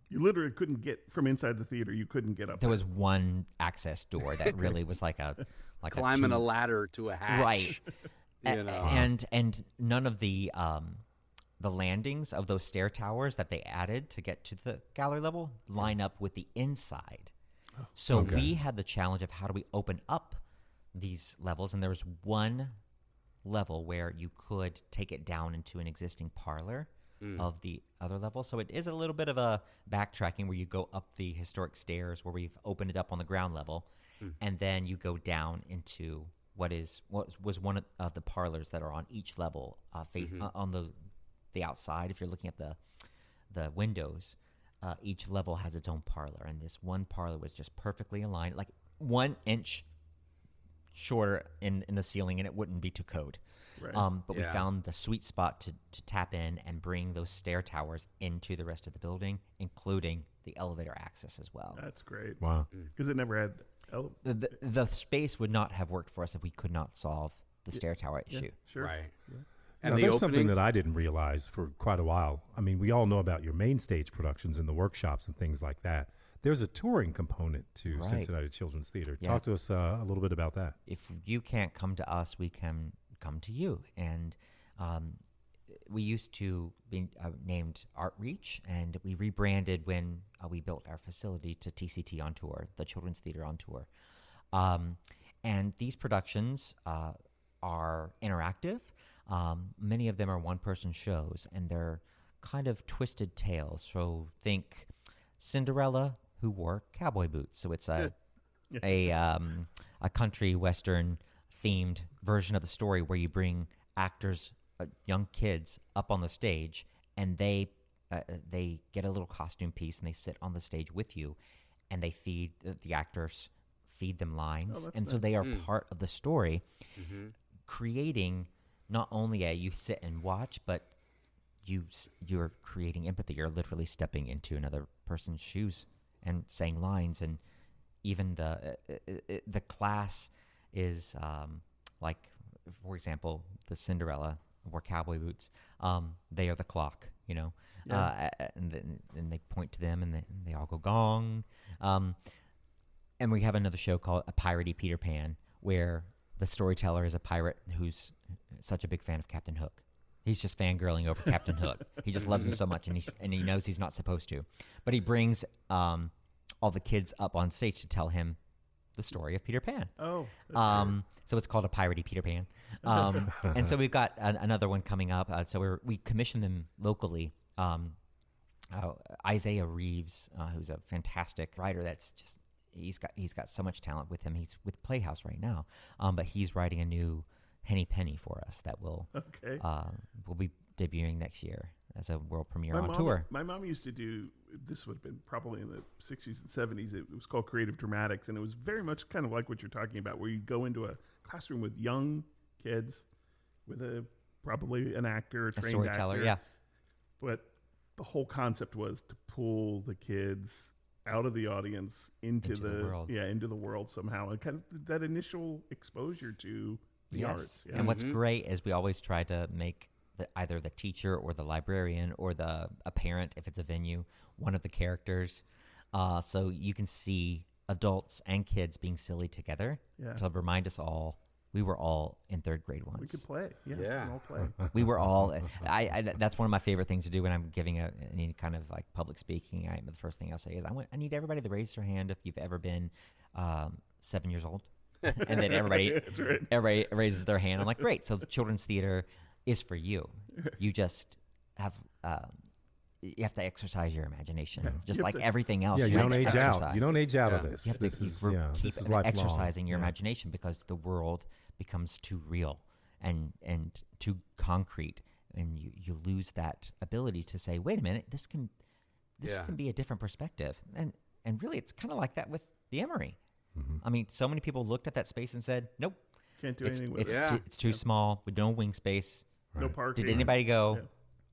Speaker 5: You literally couldn't get from inside the theater. You couldn't get up.
Speaker 3: There was one access door that really was like
Speaker 1: climbing a ladder to a hatch.
Speaker 3: Right. And none of the landings of those stair towers that they added to get to the gallery level line up with the inside. So we had the challenge of how do we open up these levels, and there was one level where you could take it down into an existing parlor of the other level. So it is a little bit of a backtracking where you go up the historic stairs where we've opened it up on the ground level, and then you go down into what was one of the parlors that are on each level on the outside. If you're looking at the windows, each level has its own parlor, and this one parlor was just perfectly aligned, like 1 inch shorter in the ceiling, and it wouldn't be to code. Right. But we found the sweet spot to tap in and bring those stair towers into the rest of the building, including the elevator access as well.
Speaker 5: That's great.
Speaker 4: Wow.
Speaker 5: Because it never had
Speaker 3: the space would not have worked for us if we could not solve the stair tower issue.
Speaker 5: Sure.
Speaker 1: Right.
Speaker 5: Yeah.
Speaker 4: And there's something that I didn't realize for quite a while. I mean, we all know about your main stage productions and the workshops and things like that. There's a touring component to Cincinnati Children's Theater. Talk to us a little bit about that.
Speaker 3: If you can't come to us, we can come to you. And we used to be named Art Reach, and we rebranded when we built our facility to TCT on Tour, the Children's Theater on Tour. And these productions are interactive. Many of them are one-person shows, and they're kind of twisted tales. So think Cinderella who wore cowboy boots. So it's a country western themed version of the story where you bring actors, young kids, up on the stage, and they get a little costume piece and they sit on the stage with you, and they feed the actors, feed them lines, and so they are part of the story, creating not only you sit and watch, but you're creating empathy. You're literally stepping into another person's shoes and saying lines, and even the class is like, for example, the Cinderella wore cowboy boots. They are the clock, and they point to them, and they all go gong. And we have another show called A Piratey Peter Pan, where the storyteller is a pirate who's such a big fan of Captain Hook. He's just fangirling over Captain Hook. He just loves him so much, and he knows he's not supposed to. But he brings all the kids up on stage to tell him the story of Peter Pan.
Speaker 5: Oh.
Speaker 3: So it's called A Piratey Peter Pan. And so we've got another one coming up. So we commission them locally. Isaiah Reeves, who's a fantastic writer, that's just he's got so much talent with him. He's with Playhouse right now, but he's writing a new Henny Penny for us that will be debuting next year as a world premiere on tour.
Speaker 5: My mom used to do, this would have been probably in the 60s and 70s, it was called Creative Dramatics, and it was very much kind of like what you're talking about, where you go into a classroom with young kids with probably an actor, a trained
Speaker 3: storyteller,
Speaker 5: actor.
Speaker 3: yeah.
Speaker 5: But the whole concept was to pull the kids out of the audience into the world. Into the world somehow, and kind of that initial exposure to the arts. Yeah.
Speaker 3: And what's great is we always try to make either the teacher or the librarian or a parent, if it's a venue, one of the characters, so you can see adults and kids being silly together to remind us all we were all in third grade once.
Speaker 5: We could play. Yeah. We can all play.
Speaker 3: We were all. I that's one of my favorite things to do when I'm giving any kind of like public speaking. The first thing I'll say is I need everybody to raise their hand if you've ever been 7 years old. And then everybody raises their hand. I'm like, great. So the children's theater is for you. You just have you have to exercise your imagination, just like everything else.
Speaker 4: Yeah, you don't age out. You don't age out of this.
Speaker 3: You have to keep exercising your imagination, because the world becomes too real and too concrete, and you lose that ability to say, wait a minute, this can be a different perspective. And really, it's kind of like that with the Emery. Mm-hmm. I mean, so many people looked at that space and said, nope.
Speaker 5: Can't do anything with it.
Speaker 3: It's too small, with no wing space.
Speaker 5: Right. No parking.
Speaker 3: Did anybody go,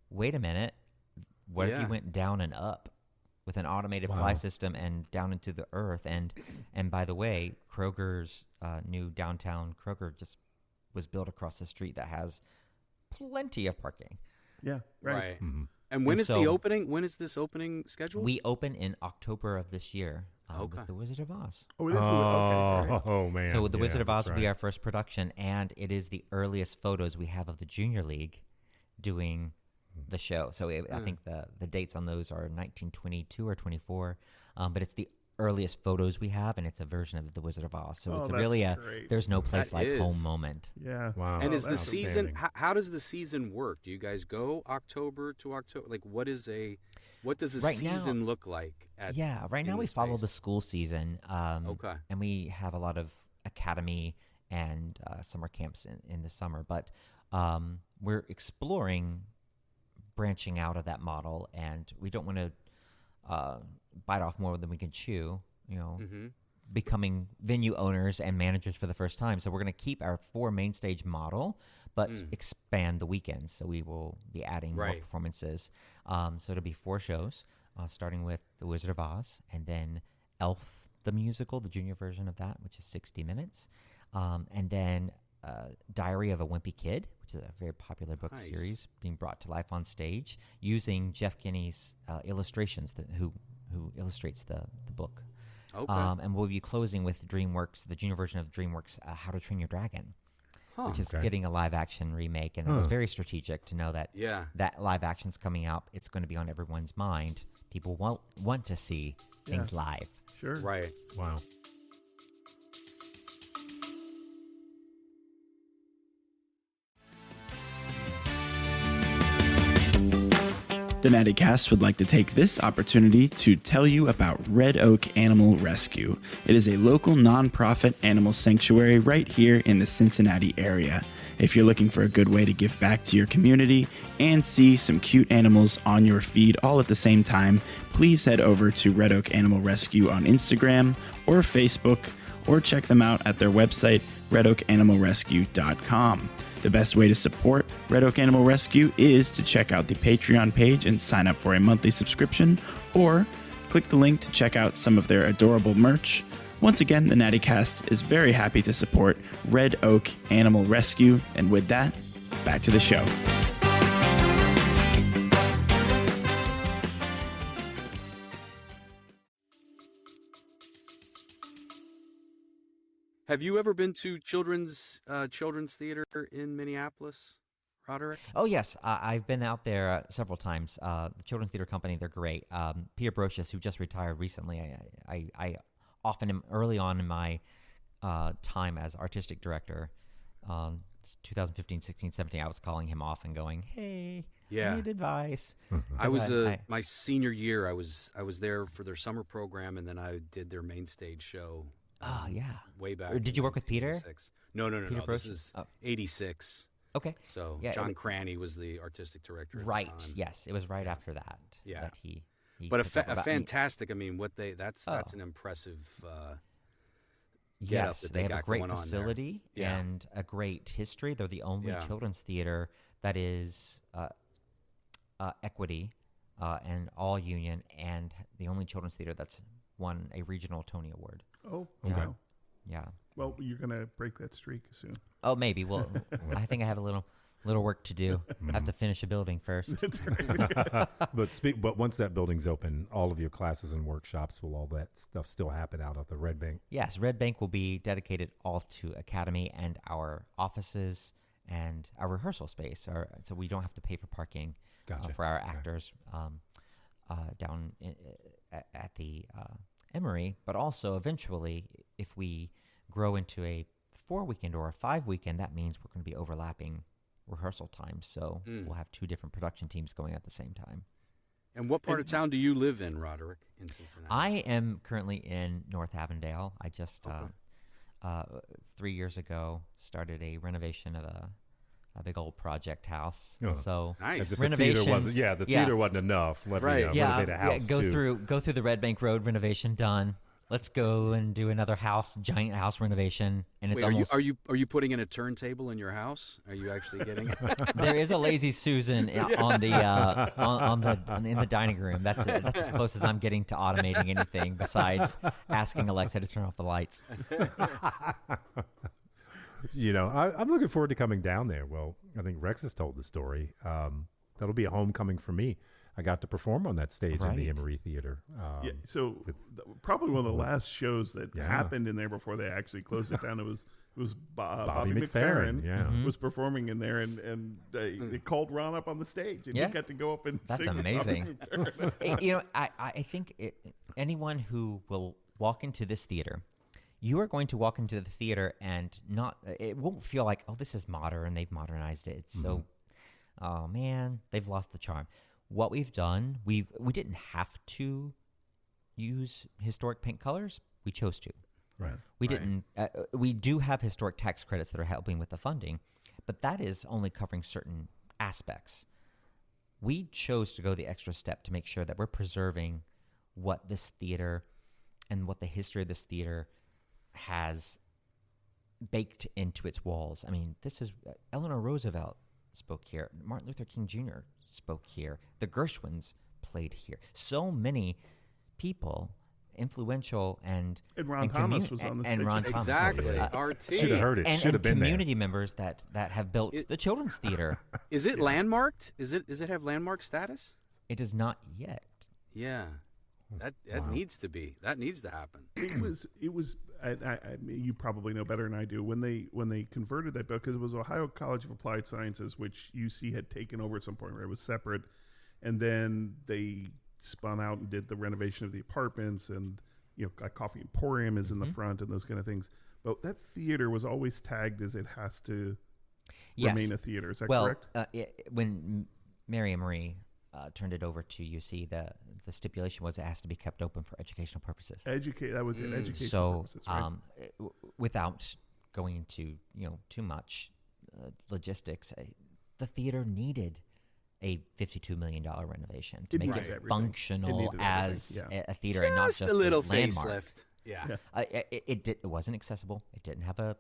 Speaker 3: wait a minute, what if you went down and up with an automated fly system and down into the earth? And by the way, Kroger's new downtown Kroger just was built across the street that has plenty of parking.
Speaker 5: Yeah, right.
Speaker 6: Mm-hmm. And when is the opening? When is this opening scheduled?
Speaker 3: We open in October of this year with The Wizard of Oz.
Speaker 5: Oh, it is? Okay.
Speaker 4: Man.
Speaker 3: So The Wizard of Oz will be our first production, and it is the earliest photos we have of the Junior League doing the show. So I think the dates on those are 1922 or 24, but it's the earliest photos we have, and it's a version of The Wizard of Oz. So it's really there's no place like home moment.
Speaker 5: Yeah.
Speaker 4: Wow.
Speaker 6: And is the season, how does the season work? Do you guys go October to October? Like what does a season look like?
Speaker 3: Right now we follow the school season. And we have a lot of academy and summer camps in the summer, but we're exploring branching out of that model, and we don't want to bite off more than we can chew, becoming venue owners and managers for the first time. So we're going to keep our 4 main stage model, but expand the weekends. So we will be adding more performances. So it'll be 4 shows, starting with The Wizard of Oz, and then Elf the Musical, the junior version of that, which is 60 minutes. And then Diary of a Wimpy Kid, which is a very popular book series being brought to life on stage using Jeff Kinney's illustrations, who illustrates the book. Okay. And we'll be closing with DreamWorks, the junior version of DreamWorks, How to Train Your Dragon. which is getting a live action remake. And it was very strategic to know that that live action's coming out. It's going to be on everyone's mind. People want to see things live.
Speaker 5: Sure.
Speaker 6: Right.
Speaker 4: Wow.
Speaker 2: The Natty Cast would like to take this opportunity to tell you about Red Oak Animal Rescue. It is a local nonprofit animal sanctuary right here in the Cincinnati area. If you're looking for a good way to give back to your community and see some cute animals on your feed all at the same time, please head over to Red Oak Animal Rescue on Instagram or Facebook, or check them out at their website, redoakanimalrescue.com. The best way to support Red Oak Animal Rescue is to check out the Patreon page and sign up for a monthly subscription, or click the link to check out some of their adorable merch. Once again, the Natty Cast is very happy to support Red Oak Animal Rescue, and with that, back to the show.
Speaker 6: Have you ever been to children's theater in Minneapolis, Roderick?
Speaker 3: Oh, yes. I've been out there several times. The Children's Theater Company, they're great. Peter Brocious, who just retired recently, I often am early on in my time as artistic director, 2015, 16, 17, I was calling him off and going, hey, I need advice.
Speaker 6: I was my senior year, I was there for their summer program, and then I did their main stage show.
Speaker 3: Oh, yeah.
Speaker 6: Way back.
Speaker 3: Did you work with Peter?
Speaker 6: No.
Speaker 3: Peter
Speaker 6: This is 86.
Speaker 3: Okay.
Speaker 6: So John Cranny was the artistic director at the time.
Speaker 3: Yes. It was right after that.
Speaker 6: Yeah.
Speaker 3: That he
Speaker 6: but a fantastic, I mean, that's an impressive
Speaker 3: yes,
Speaker 6: that
Speaker 3: they have
Speaker 6: got
Speaker 3: a great
Speaker 6: going
Speaker 3: facility and a great history. They're the only children's theater that is equity and all union, and the only children's theater that's won a regional Tony Award.
Speaker 5: Oh, okay.
Speaker 3: Yeah.
Speaker 5: Well, you're going to break that streak soon.
Speaker 3: Oh, maybe. Well, I think I have a little work to do. I have to finish a building first.
Speaker 5: That's right.
Speaker 4: But once that building's open, all of your classes and workshops, will all that stuff still happen out at the Red Bank?
Speaker 3: Yes, Red Bank will be dedicated all to Academy and our offices and our rehearsal space. So we don't have to pay for parking for our actors down at the Emery, but also eventually, if we grow into a 4-weekend or a 5-weekend, that means we're going to be overlapping rehearsal times. So we'll have 2 different production teams going at the same time.
Speaker 6: And what part of town do you live in, Roderick, in Cincinnati?
Speaker 3: I am currently in North Avondale. I just 3 years ago started a renovation of a big old project house. So
Speaker 6: nice.
Speaker 4: The
Speaker 3: renovations.
Speaker 4: The theater wasn't enough. Let me renovate a house
Speaker 3: go through the Red Bank Road renovation done. Let's go and do another giant house renovation. And it's almost.
Speaker 6: Are you putting in a turntable in your house? Are you actually getting?
Speaker 3: There is a Lazy Susan on the in the dining room. That's as close as I'm getting to automating anything besides asking Alexa to turn off the lights.
Speaker 4: I'm looking forward to coming down there. Well, I think Rex has told the story. That'll be a homecoming for me. I got to perform on that stage in the Emery Theater.
Speaker 5: Probably one of the last shows that happened in there before they actually closed it down. It was Bobby McFerrin was performing in there, and they called Ron up on the stage, and he got to go up and
Speaker 3: That's
Speaker 5: sing.
Speaker 3: Amazing. I think anyone who will walk into this theater, you are going to walk into the theater and it won't feel like, oh, this is modern, they've modernized it. It's so, oh man, they've lost the charm. What we've done, we didn't have to use historic paint colors. We chose to.
Speaker 4: Right.
Speaker 3: We didn't. We do have historic tax credits that are helping with the funding, but that is only covering certain aspects. We chose to go the extra step to make sure that we're preserving what this theater and what the history of this theater has baked into its walls. I mean, this is Eleanor Roosevelt spoke here. Martin Luther King Jr. spoke here. The Gershwins played here. So many people, influential and
Speaker 5: Ron Thomas was on the stage.
Speaker 3: Ron
Speaker 6: Thomas, exactly. RT
Speaker 4: should have heard it. Should have been
Speaker 3: community members that have built the children's theater.
Speaker 6: Is it landmarked? Does it have landmark status?
Speaker 3: It does not yet.
Speaker 6: Yeah. That needs to happen.
Speaker 5: It was. You probably know better than I do when they converted that because it was Ohio College of Applied Sciences, which UC had taken over at some point where it was separate, and then they spun out and did the renovation of the apartments, and a coffee emporium is in the front and those kind of things. But that theater was always tagged as it has to remain a theater. Is that correct?
Speaker 3: When Mary Emery turned it over to UC, the stipulation was it has to be kept open for educational purposes.
Speaker 5: That was it. Educational purposes, right?
Speaker 3: Without going into too much logistics, the theater needed a $52 million renovation to make it functional as a theater and not just
Speaker 6: a little
Speaker 3: landmark.
Speaker 6: facelift. Yeah.
Speaker 3: It wasn't accessible. It didn't have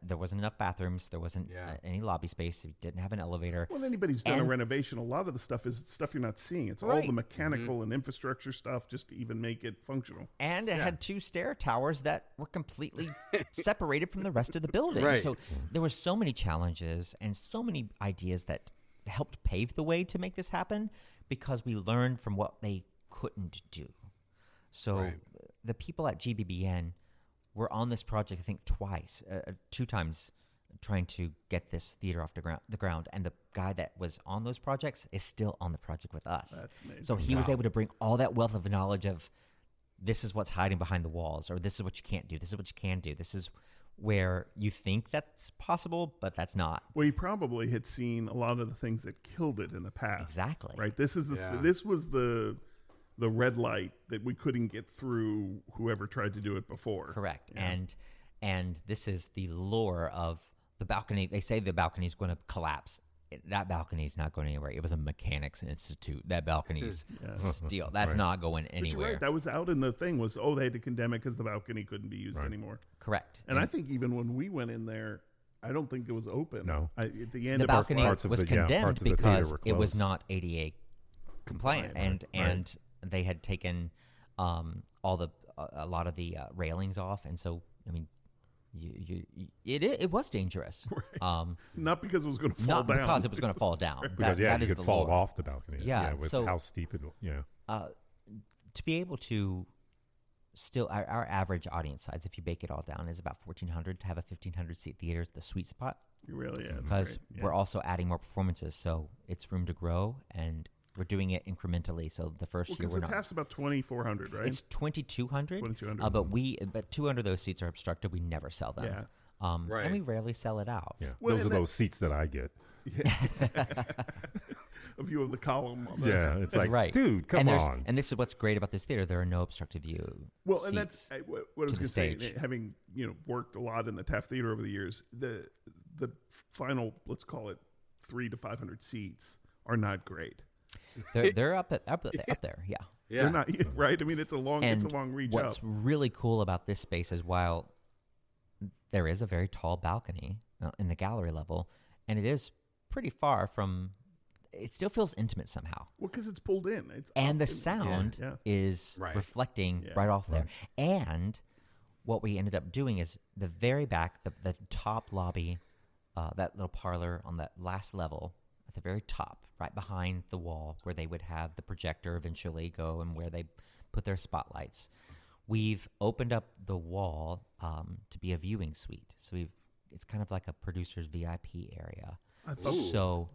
Speaker 3: there wasn't enough bathrooms. There wasn't any lobby space. It didn't have an elevator.
Speaker 5: Well, anybody's done a renovation. A lot of the stuff is stuff you're not seeing. It's all the mechanical and infrastructure stuff just to even make it functional.
Speaker 3: And it had 2 stair towers that were completely separated from the rest of the building.
Speaker 6: Right.
Speaker 3: So there were so many challenges and so many ideas that helped pave the way to make this happen because we learned from what they couldn't do. So the people at GBBN were on this project, I think, twice, 2 times, trying to get this theater off the ground. And the guy that was on those projects is still on the project with us.
Speaker 5: That's amazing.
Speaker 3: So he was able to bring all that wealth of knowledge of this is what's hiding behind the walls, or this is what you can't do, this is what you can do, this is where you think that's possible, but that's not.
Speaker 5: Well, he probably had seen a lot of the things that killed it in the past.
Speaker 3: Exactly.
Speaker 5: Right. This is this was the red light that we couldn't get through whoever tried to do it before.
Speaker 3: Correct. Yeah. And this is the lore of the balcony. They say the balcony is going to collapse. That balcony is not going anywhere. It was a mechanics institute. That balcony is steel. That's not going anywhere.
Speaker 5: Right. That was out in the thing was, they had to condemn it because the balcony couldn't be used anymore.
Speaker 3: Correct.
Speaker 5: And I think even when we went in there, I don't think it was open.
Speaker 4: No.
Speaker 5: At the end,
Speaker 3: the balcony was condemned because it was not ADA compliant. And they had taken a lot of the railings off. And so, I mean, it was dangerous.
Speaker 5: Right. Not because it was going to fall down.
Speaker 3: Not because it was going to fall down.
Speaker 4: Because you could fall off the balcony.
Speaker 3: Yeah.
Speaker 4: With how steep it.
Speaker 3: To be able to still our average audience size, if you bake it all down, is about 1,400. To have a 1,500 seat theater is the sweet spot.
Speaker 5: It really is.
Speaker 3: Because we're also adding more performances, so it's room to grow, and we're doing it incrementally. So the first year we're not.
Speaker 5: The TAF's about 2,400, right?
Speaker 3: It's 2,200. 2,200. But 200 of those seats are obstructed. We never sell them.
Speaker 5: Yeah.
Speaker 3: And we rarely sell it out.
Speaker 4: Yeah. Those are those seats that I get.
Speaker 5: A view of the column.
Speaker 4: It's like, dude, come on.
Speaker 3: And this is what's great about this theater. There are no obstructive view.
Speaker 5: Well, and that's what I was going to say. Having worked a lot in the TAF Theater over the years, the final, let's call it 300 to 500 seats, are not great.
Speaker 3: They're up there. Yeah.
Speaker 5: They're not right. I mean, it's a long reach up.
Speaker 3: What's really cool about this space is while there is a very tall balcony in the gallery level, and it is pretty far from. It still feels intimate somehow.
Speaker 5: Well, because it's pulled in.
Speaker 3: The sound is reflecting right off there. And what we ended up doing is the very back, the top lobby, that little parlor on that last level, at the very top, right behind the wall where they would have the projector eventually go and where they put their spotlights. We've opened up the wall to be a viewing suite. So it's kind of like a producer's VIP area. So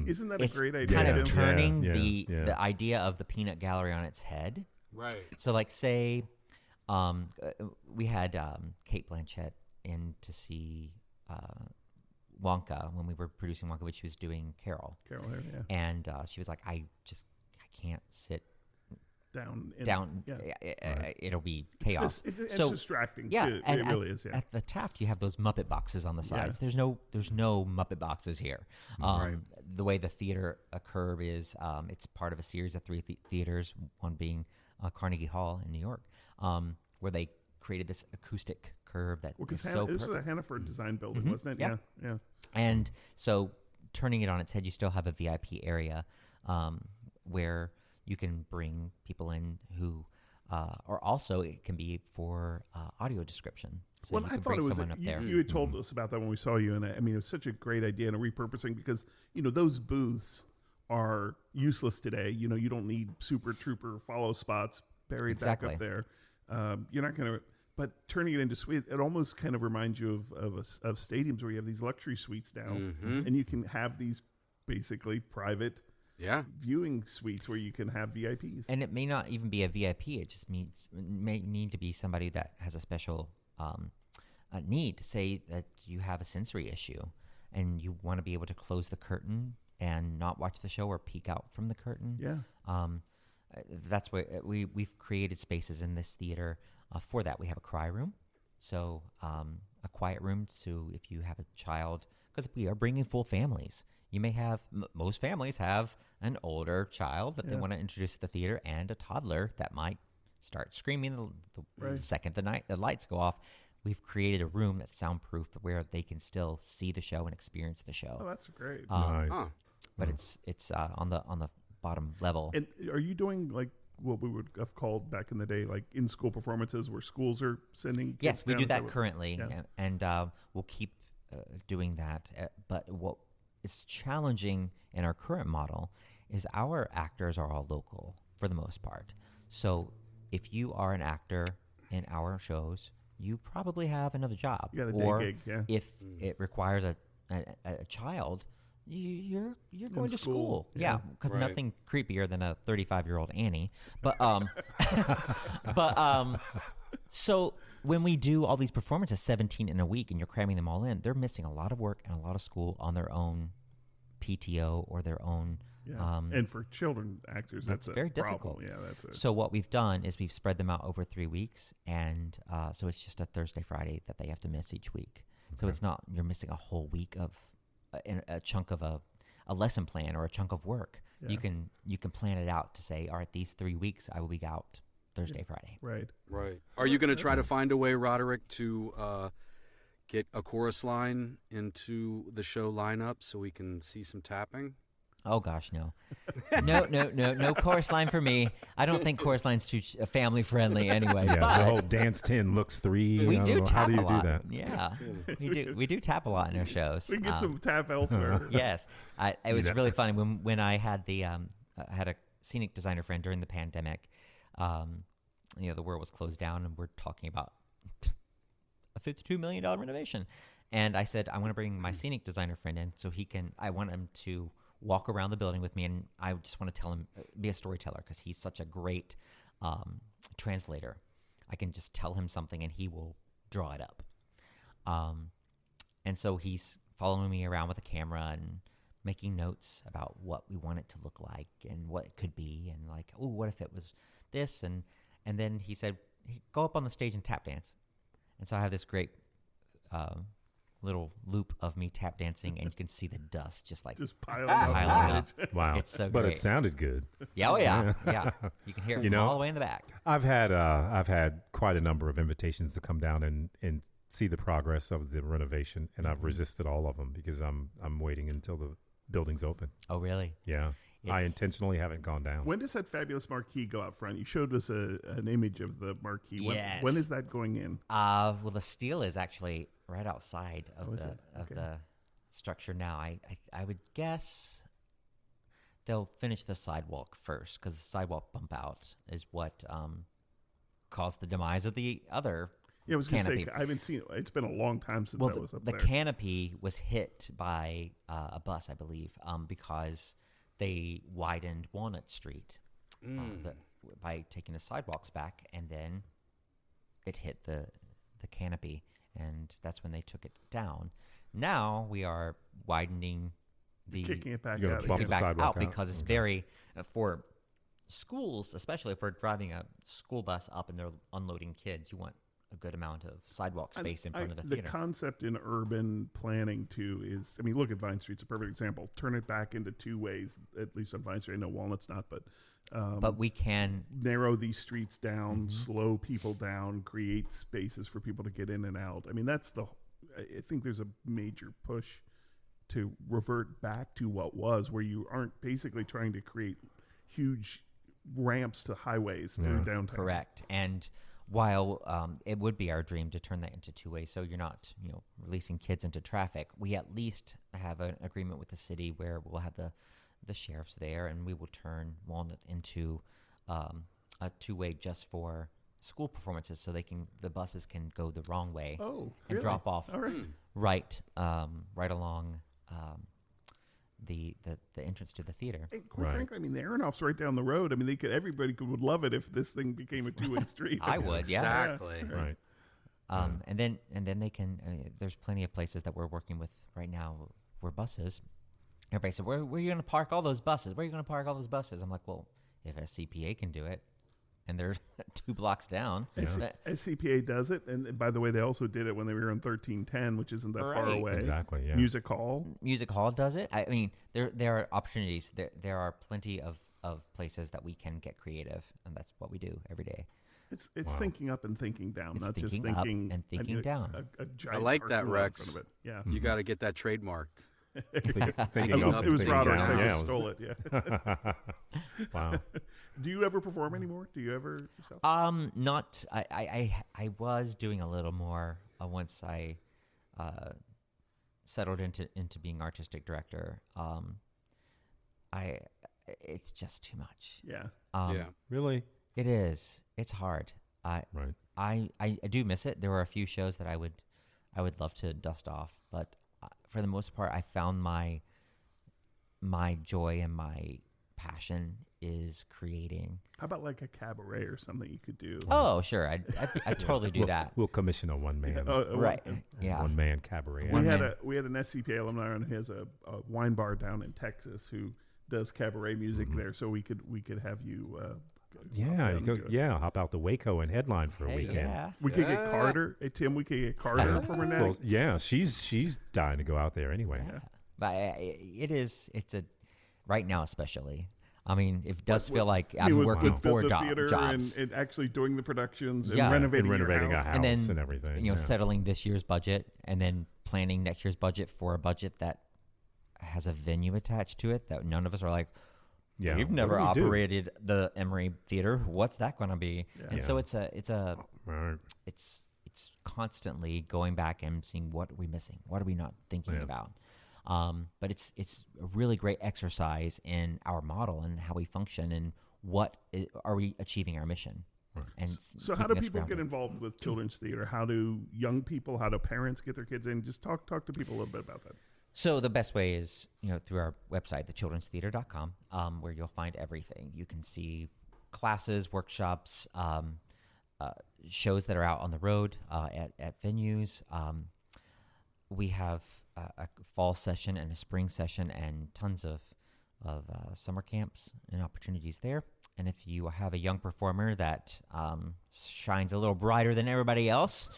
Speaker 5: isn't that a great idea?
Speaker 3: Kind of turning the idea of the peanut gallery on its head.
Speaker 6: Right.
Speaker 3: So like say we had Kate Blanchett in to see Wonka when we were producing Wonka, which she was doing Carol. And she was like, I can't sit down. It'll be chaos.
Speaker 5: It's distracting. Too.
Speaker 3: And
Speaker 5: it really is. Yeah.
Speaker 3: At the Taft, you have those Muppet boxes on the sides. Yeah. There's no Muppet boxes here. The way the theater curve is, it's part of a series of 3 theaters. One being Carnegie Hall in New York, where they created this acoustic curve that is so perfect.
Speaker 5: This was a Hannaford design building, wasn't it? Yeah.
Speaker 3: And so, turning it on its head, you still have a VIP area where you can bring people in who, or also it can be for audio description. So
Speaker 5: I thought it was. You had told us about that when we saw you, and I mean, it was such a great idea and a repurposing because those booths are useless today. You don't need Super Trooper follow spots buried back up there. You're not going to, but turning it into suite, it almost kind of reminds you of stadiums where you have these luxury suites now, and you can have these basically private viewing suites where you can have VIPs.
Speaker 3: And it may not even be a VIP. It just may need to be somebody that has a special need. Say that you have a sensory issue and you want to be able to close the curtain and not watch the show or peek out from the curtain.
Speaker 5: Yeah.
Speaker 3: That's why we've created spaces in this theater for that. We have a cry room, so a quiet room. So if you have a child, because we are bringing full families, you may have most families have an older child that they want to introduce to the theater and a toddler that might start screaming the second the lights go off. We've created a room that's soundproof where they can still see the show and experience the show.
Speaker 5: Oh, that's great.
Speaker 4: Nice.
Speaker 3: But it's on the bottom level.
Speaker 5: And are you doing like what we would have called back in the day, like in-school performances where schools are sending kids
Speaker 3: Yes, we
Speaker 5: down?
Speaker 3: do that currently, and we'll keep doing that. But what is challenging in our current model is our actors are all local for the most part. So if you are an actor in our shows, you probably have another job.
Speaker 5: You got a
Speaker 3: or
Speaker 5: day gig,
Speaker 3: if it requires a child, you're going to school. Yeah, because nothing creepier than a 35-year-old Annie. But so when we do all these performances, 17 in a week, and you're cramming them all in, they're missing a lot of work and a lot of school on their own PTO or their own.
Speaker 5: And for children actors, that's
Speaker 3: very
Speaker 5: problem.
Speaker 3: difficult.
Speaker 5: Yeah, that's it.
Speaker 3: So what we've done is we've spread them out over 3 weeks, and so it's just a Thursday, Friday that they have to miss each week. Okay. So it's not you're missing a whole week of a chunk of a lesson plan or a chunk of work. Yeah. You can plan it out to say, all right, these 3 weeks I will be out Thursday, Friday.
Speaker 5: Right.
Speaker 6: Are you going to try to find a way, Roderick, to get a chorus line into the show lineup so we can see some tapping?
Speaker 3: Oh gosh, no chorus line for me. I don't think chorus line's too family friendly anyway.
Speaker 4: Yeah,
Speaker 3: but
Speaker 4: the whole dance 10 looks 3.
Speaker 3: We do tap
Speaker 4: how do you
Speaker 3: a lot.
Speaker 4: do that?
Speaker 3: Yeah, we do tap a lot in our shows.
Speaker 5: We get some tap elsewhere.
Speaker 3: Yes, it was really funny when I had I had a scenic designer friend during the pandemic. The world was closed down, and we're talking about a $52 million renovation. And I said, I want to bring my scenic designer friend in so I want him to walk around the building with me, and I just want to tell him, be a storyteller, because he's such a great translator. I can just tell him something and he will draw it up. And so he's following me around with a camera and making notes about what we want it to look like and what it could be, and like, oh, what if it was this? And then he said, go up on the stage and tap dance. And so I have this great little loop of me tap dancing, and you can see the dust just
Speaker 5: piling up.
Speaker 4: Wow.
Speaker 3: It's so
Speaker 4: but
Speaker 3: great.
Speaker 4: It sounded good.
Speaker 3: Yeah, oh yeah. You can hear it from all the way in the back.
Speaker 4: I've had quite a number of invitations to come down and see the progress of the renovation, and I've resisted all of them because I'm waiting until the building's open.
Speaker 3: Oh, really?
Speaker 4: Yeah. I intentionally haven't gone down.
Speaker 5: When does that fabulous marquee go out front? You showed us an image of the marquee.
Speaker 3: Yes.
Speaker 5: When is that going in?
Speaker 3: Well, the steel is actually right outside of the structure now. I would guess they'll finish the sidewalk first, because the sidewalk bump out is what caused the demise of the other
Speaker 5: Yeah, I was going to
Speaker 3: canopy.
Speaker 5: say, I haven't seen it. It's been a long time since I was up there.
Speaker 3: The canopy was hit by a bus, I believe, because they widened Walnut Street by taking the sidewalks back, and then it hit the canopy, and that's when they took it down. Now we are widening
Speaker 5: kicking it back
Speaker 3: out because it's very for schools, especially if we're driving a school bus up and they're unloading kids. You want a good amount of sidewalk space in front of the theater.
Speaker 5: The concept in urban planning too is, look at Vine Street's a perfect example. Turn it back into 2 ways, at least on Vine Street. I know Walnut's not, but
Speaker 3: we can
Speaker 5: narrow these streets down, slow people down, create spaces for people to get in and out. I think there's a major push to revert back to what was, where you aren't basically trying to create huge ramps to highways through downtown.
Speaker 3: Correct. And while it would be our dream to turn that into 2 ways, so you're not, releasing kids into traffic, we at least have an agreement with the city where we'll have the sheriffs there, and we will turn Walnut into a two-way just for school performances, so the buses can go the wrong way and drop off right along the entrance to the theater.
Speaker 5: And quite frankly, I mean, the Aronoff's right down the road. I mean, everybody would love it if this thing became a two-way street.
Speaker 3: I would, yeah.
Speaker 6: Exactly.
Speaker 4: Right.
Speaker 3: And then they can. There's plenty of places that we're working with right now where buses. Everybody said, "Where are you going to park all those buses? Where are you going to park all those buses?" I'm like, "Well, if SCPA can do it, and they're 2 blocks down."
Speaker 5: SCPA does it, and by the way, they also did it when they were on 1310, which isn't that far away.
Speaker 4: Exactly. Yeah.
Speaker 5: Music Hall
Speaker 3: does it. I mean, there are opportunities. There are plenty of places that we can get creative, and that's what we do every day.
Speaker 5: It's thinking up and thinking down,
Speaker 3: it's
Speaker 5: not
Speaker 3: thinking
Speaker 5: just thinking
Speaker 3: up and thinking down.
Speaker 5: A giant
Speaker 6: I like that, Rex.
Speaker 5: Yeah,
Speaker 6: you got to get that trademarked.
Speaker 5: It was Roderick. I just stole it. Yeah.
Speaker 4: Wow.
Speaker 5: Do you ever perform anymore? Do you ever yourself?
Speaker 3: Not. I was doing a little more once I settled into being artistic director. It's just too much.
Speaker 5: Yeah.
Speaker 4: Really?
Speaker 3: It is. It's hard. I do miss it. There were a few shows that I would love to dust off, but for the most part, I found my joy and my passion is creating.
Speaker 5: How about like a cabaret or something you could do?
Speaker 3: Oh, sure. I'd totally do that.
Speaker 4: We'll commission a one-man.
Speaker 3: Right. Yeah.
Speaker 4: One-man cabaret.
Speaker 5: We had an SCPA alumni, and he has a wine bar down in Texas who does cabaret music there. So we could have you. Hop out to Waco and headline for a weekend.
Speaker 3: Yeah.
Speaker 5: We could get Carter. Hey, Tim, we could get Carter from Renee.
Speaker 4: Well, yeah, she's dying to go out there anyway.
Speaker 3: Yeah. But it's right now especially. I mean, it does feel like I'm working for
Speaker 5: the
Speaker 3: jobs.
Speaker 5: Theater and actually doing the productions and
Speaker 3: Yeah.
Speaker 5: renovating
Speaker 4: a house
Speaker 3: and then,
Speaker 4: everything.
Speaker 3: Settling this year's budget and then planning next year's budget for a budget that has a venue attached to it that none of us are like, we've never operated the Emery Theater. What's that going to be? Yeah. And so it's constantly going back and seeing what are we missing, what are we not thinking about. But it's a really great exercise in our model and how we function and are we achieving our mission.
Speaker 5: Right. And so how do people get involved with children's theater? How do young people, how do parents get their kids in? Just talk to people a little bit about that.
Speaker 3: So the best way is, through our website, thechildrenstheater.com, where you'll find everything. You can see classes, workshops, shows that are out on the road at venues. We have a fall session and a spring session and tons of summer camps and opportunities there. And if you have a young performer that shines a little brighter than everybody else,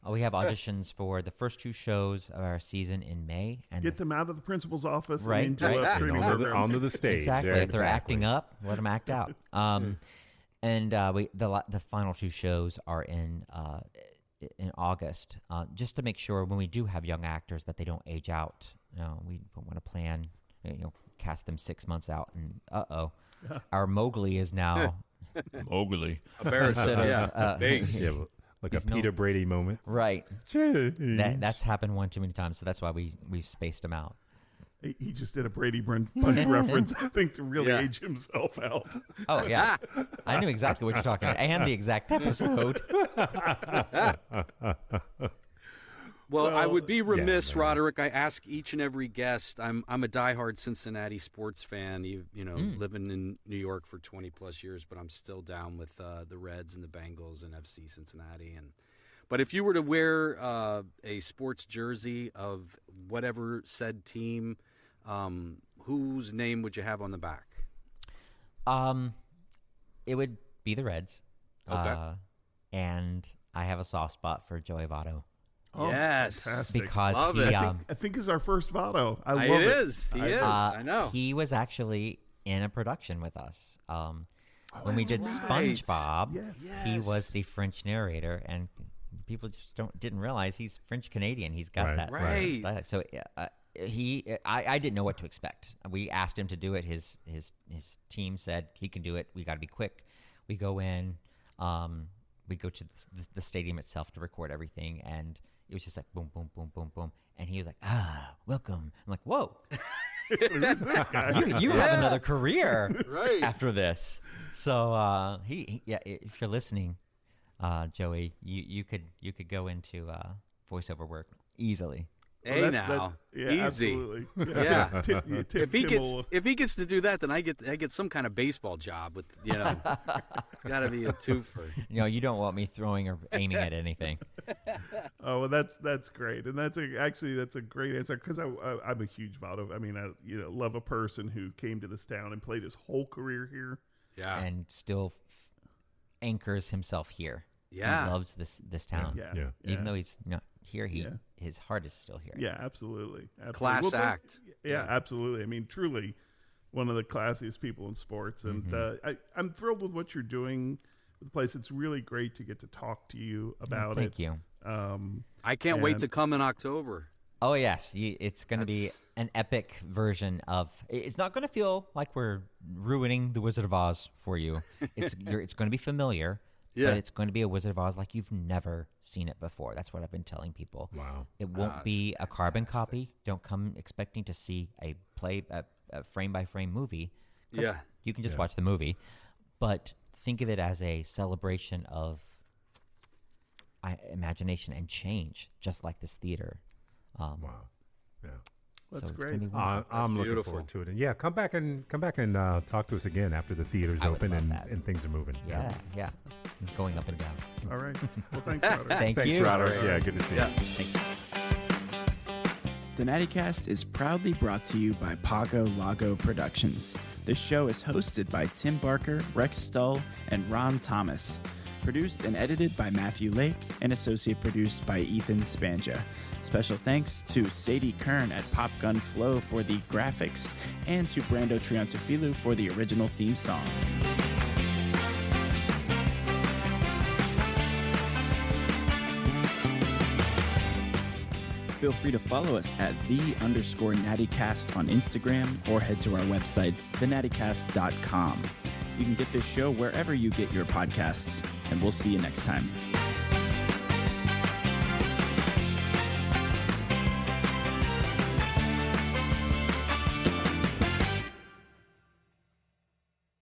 Speaker 3: we have auditions for the first 2 shows of our season in May. And
Speaker 5: get them out of the principal's office
Speaker 3: and
Speaker 5: into a training program.
Speaker 4: Onto the stage.
Speaker 3: Exactly.
Speaker 4: Yeah,
Speaker 3: if they're acting up, let them act out. And the final 2 shows are in August, just to make sure when we do have young actors that they don't age out. We want to plan, cast them 6 months out, and our Mowgli is now
Speaker 6: Mowgli, a bear instead of base.
Speaker 4: Like a Peter Brady moment.
Speaker 3: Right. That's happened one too many times, so that's why we've spaced him out.
Speaker 5: He just did a Brady Bunch reference, I think, to really age himself out.
Speaker 3: Oh, yeah. I knew exactly what you're talking about, and the exact episode.
Speaker 6: Well, I would be remiss, Roderick. I ask each and every guest. I'm a diehard Cincinnati sports fan. Living in New York for 20 plus years, but I'm still down with the Reds and the Bengals and FC Cincinnati. But if you were to wear a sports jersey of whatever said team, whose name would you have on the back?
Speaker 3: It would be the Reds.
Speaker 6: Okay.
Speaker 3: And I have a soft spot for Joey Votto.
Speaker 5: Oh,
Speaker 6: yes,
Speaker 5: fantastic.
Speaker 3: Because
Speaker 5: I think it's our first Votto. I love it.
Speaker 6: It is. He is. I know.
Speaker 3: He was actually in a production with us when we did SpongeBob.
Speaker 5: Yes.
Speaker 3: He was the French narrator, and people just didn't realize he's French Canadian. He's got that
Speaker 6: right.
Speaker 3: So I didn't know what to expect. We asked him to do it. His team said he can do it. We got to be quick. We go in. We go to the stadium itself to record everything, and it was just like boom, boom, boom, boom, boom. And he was like, welcome. I'm like, whoa.
Speaker 5: Who's this guy?
Speaker 3: You have another career
Speaker 6: right
Speaker 3: after this. So if you're listening, Joey, you could go into voiceover work easily.
Speaker 6: Hey, now, easy.
Speaker 5: Absolutely.
Speaker 6: Yeah. If he gets to do that, then I get some kind of baseball job with it's got to be a twofer.
Speaker 3: You don't want me throwing or aiming at anything.
Speaker 5: Oh, well, that's great, and that's a great answer because I'm a huge Vado. I mean, I love a person who came to this town and played his whole career here.
Speaker 6: Yeah,
Speaker 3: and still anchors himself here.
Speaker 6: Yeah,
Speaker 3: he loves this town.
Speaker 5: Yeah.
Speaker 3: Even though he's not here, his heart is still here.
Speaker 5: Yeah, absolutely.
Speaker 6: Class act.
Speaker 5: Yeah, absolutely. I mean, truly, one of the classiest people in sports, and I'm thrilled with what you're doing with the place. It's really great to get to talk to you about it.
Speaker 3: Thank you.
Speaker 6: I can't wait to come in October.
Speaker 3: Oh yes, it's going to be an epic version of. It's not going to feel like we're ruining the Wizard of Oz for you. It's going to be familiar. Yeah. But it's going to be a Wizard of Oz like you've never seen it before. That's what I've been telling people.
Speaker 4: Wow.
Speaker 3: It won't be a carbon copy. Don't come expecting to see a frame-by-frame movie.
Speaker 6: Yeah.
Speaker 3: You can just watch the movie. But think of it as a celebration of imagination and change, just like this theater.
Speaker 4: Wow. Yeah.
Speaker 5: That's
Speaker 3: so
Speaker 5: great.
Speaker 4: I'm looking forward to it. And come back and talk to us again after the theater's open and things are moving.
Speaker 3: Yeah. Going up and down.
Speaker 5: All right. Well, thanks, Roderick.
Speaker 3: Thanks,
Speaker 4: Roderick. Yeah, good to see you.
Speaker 3: Thank you.
Speaker 2: The Nattycast is proudly brought to you by Pago Lago Productions. This show is hosted by Tim Barker, Rex Stull, and Ron Thomas. Produced and edited by Matthew Lake and associate produced by Ethan Spanja. Special thanks to Sadie Kern at Pop Gun Flow for the graphics and to Brando Triantafilu for the original theme song. Feel free to follow us at _Nattycast on Instagram or head to our website, thenattycast.com. You can get this show wherever you get your podcasts, and we'll see you next time.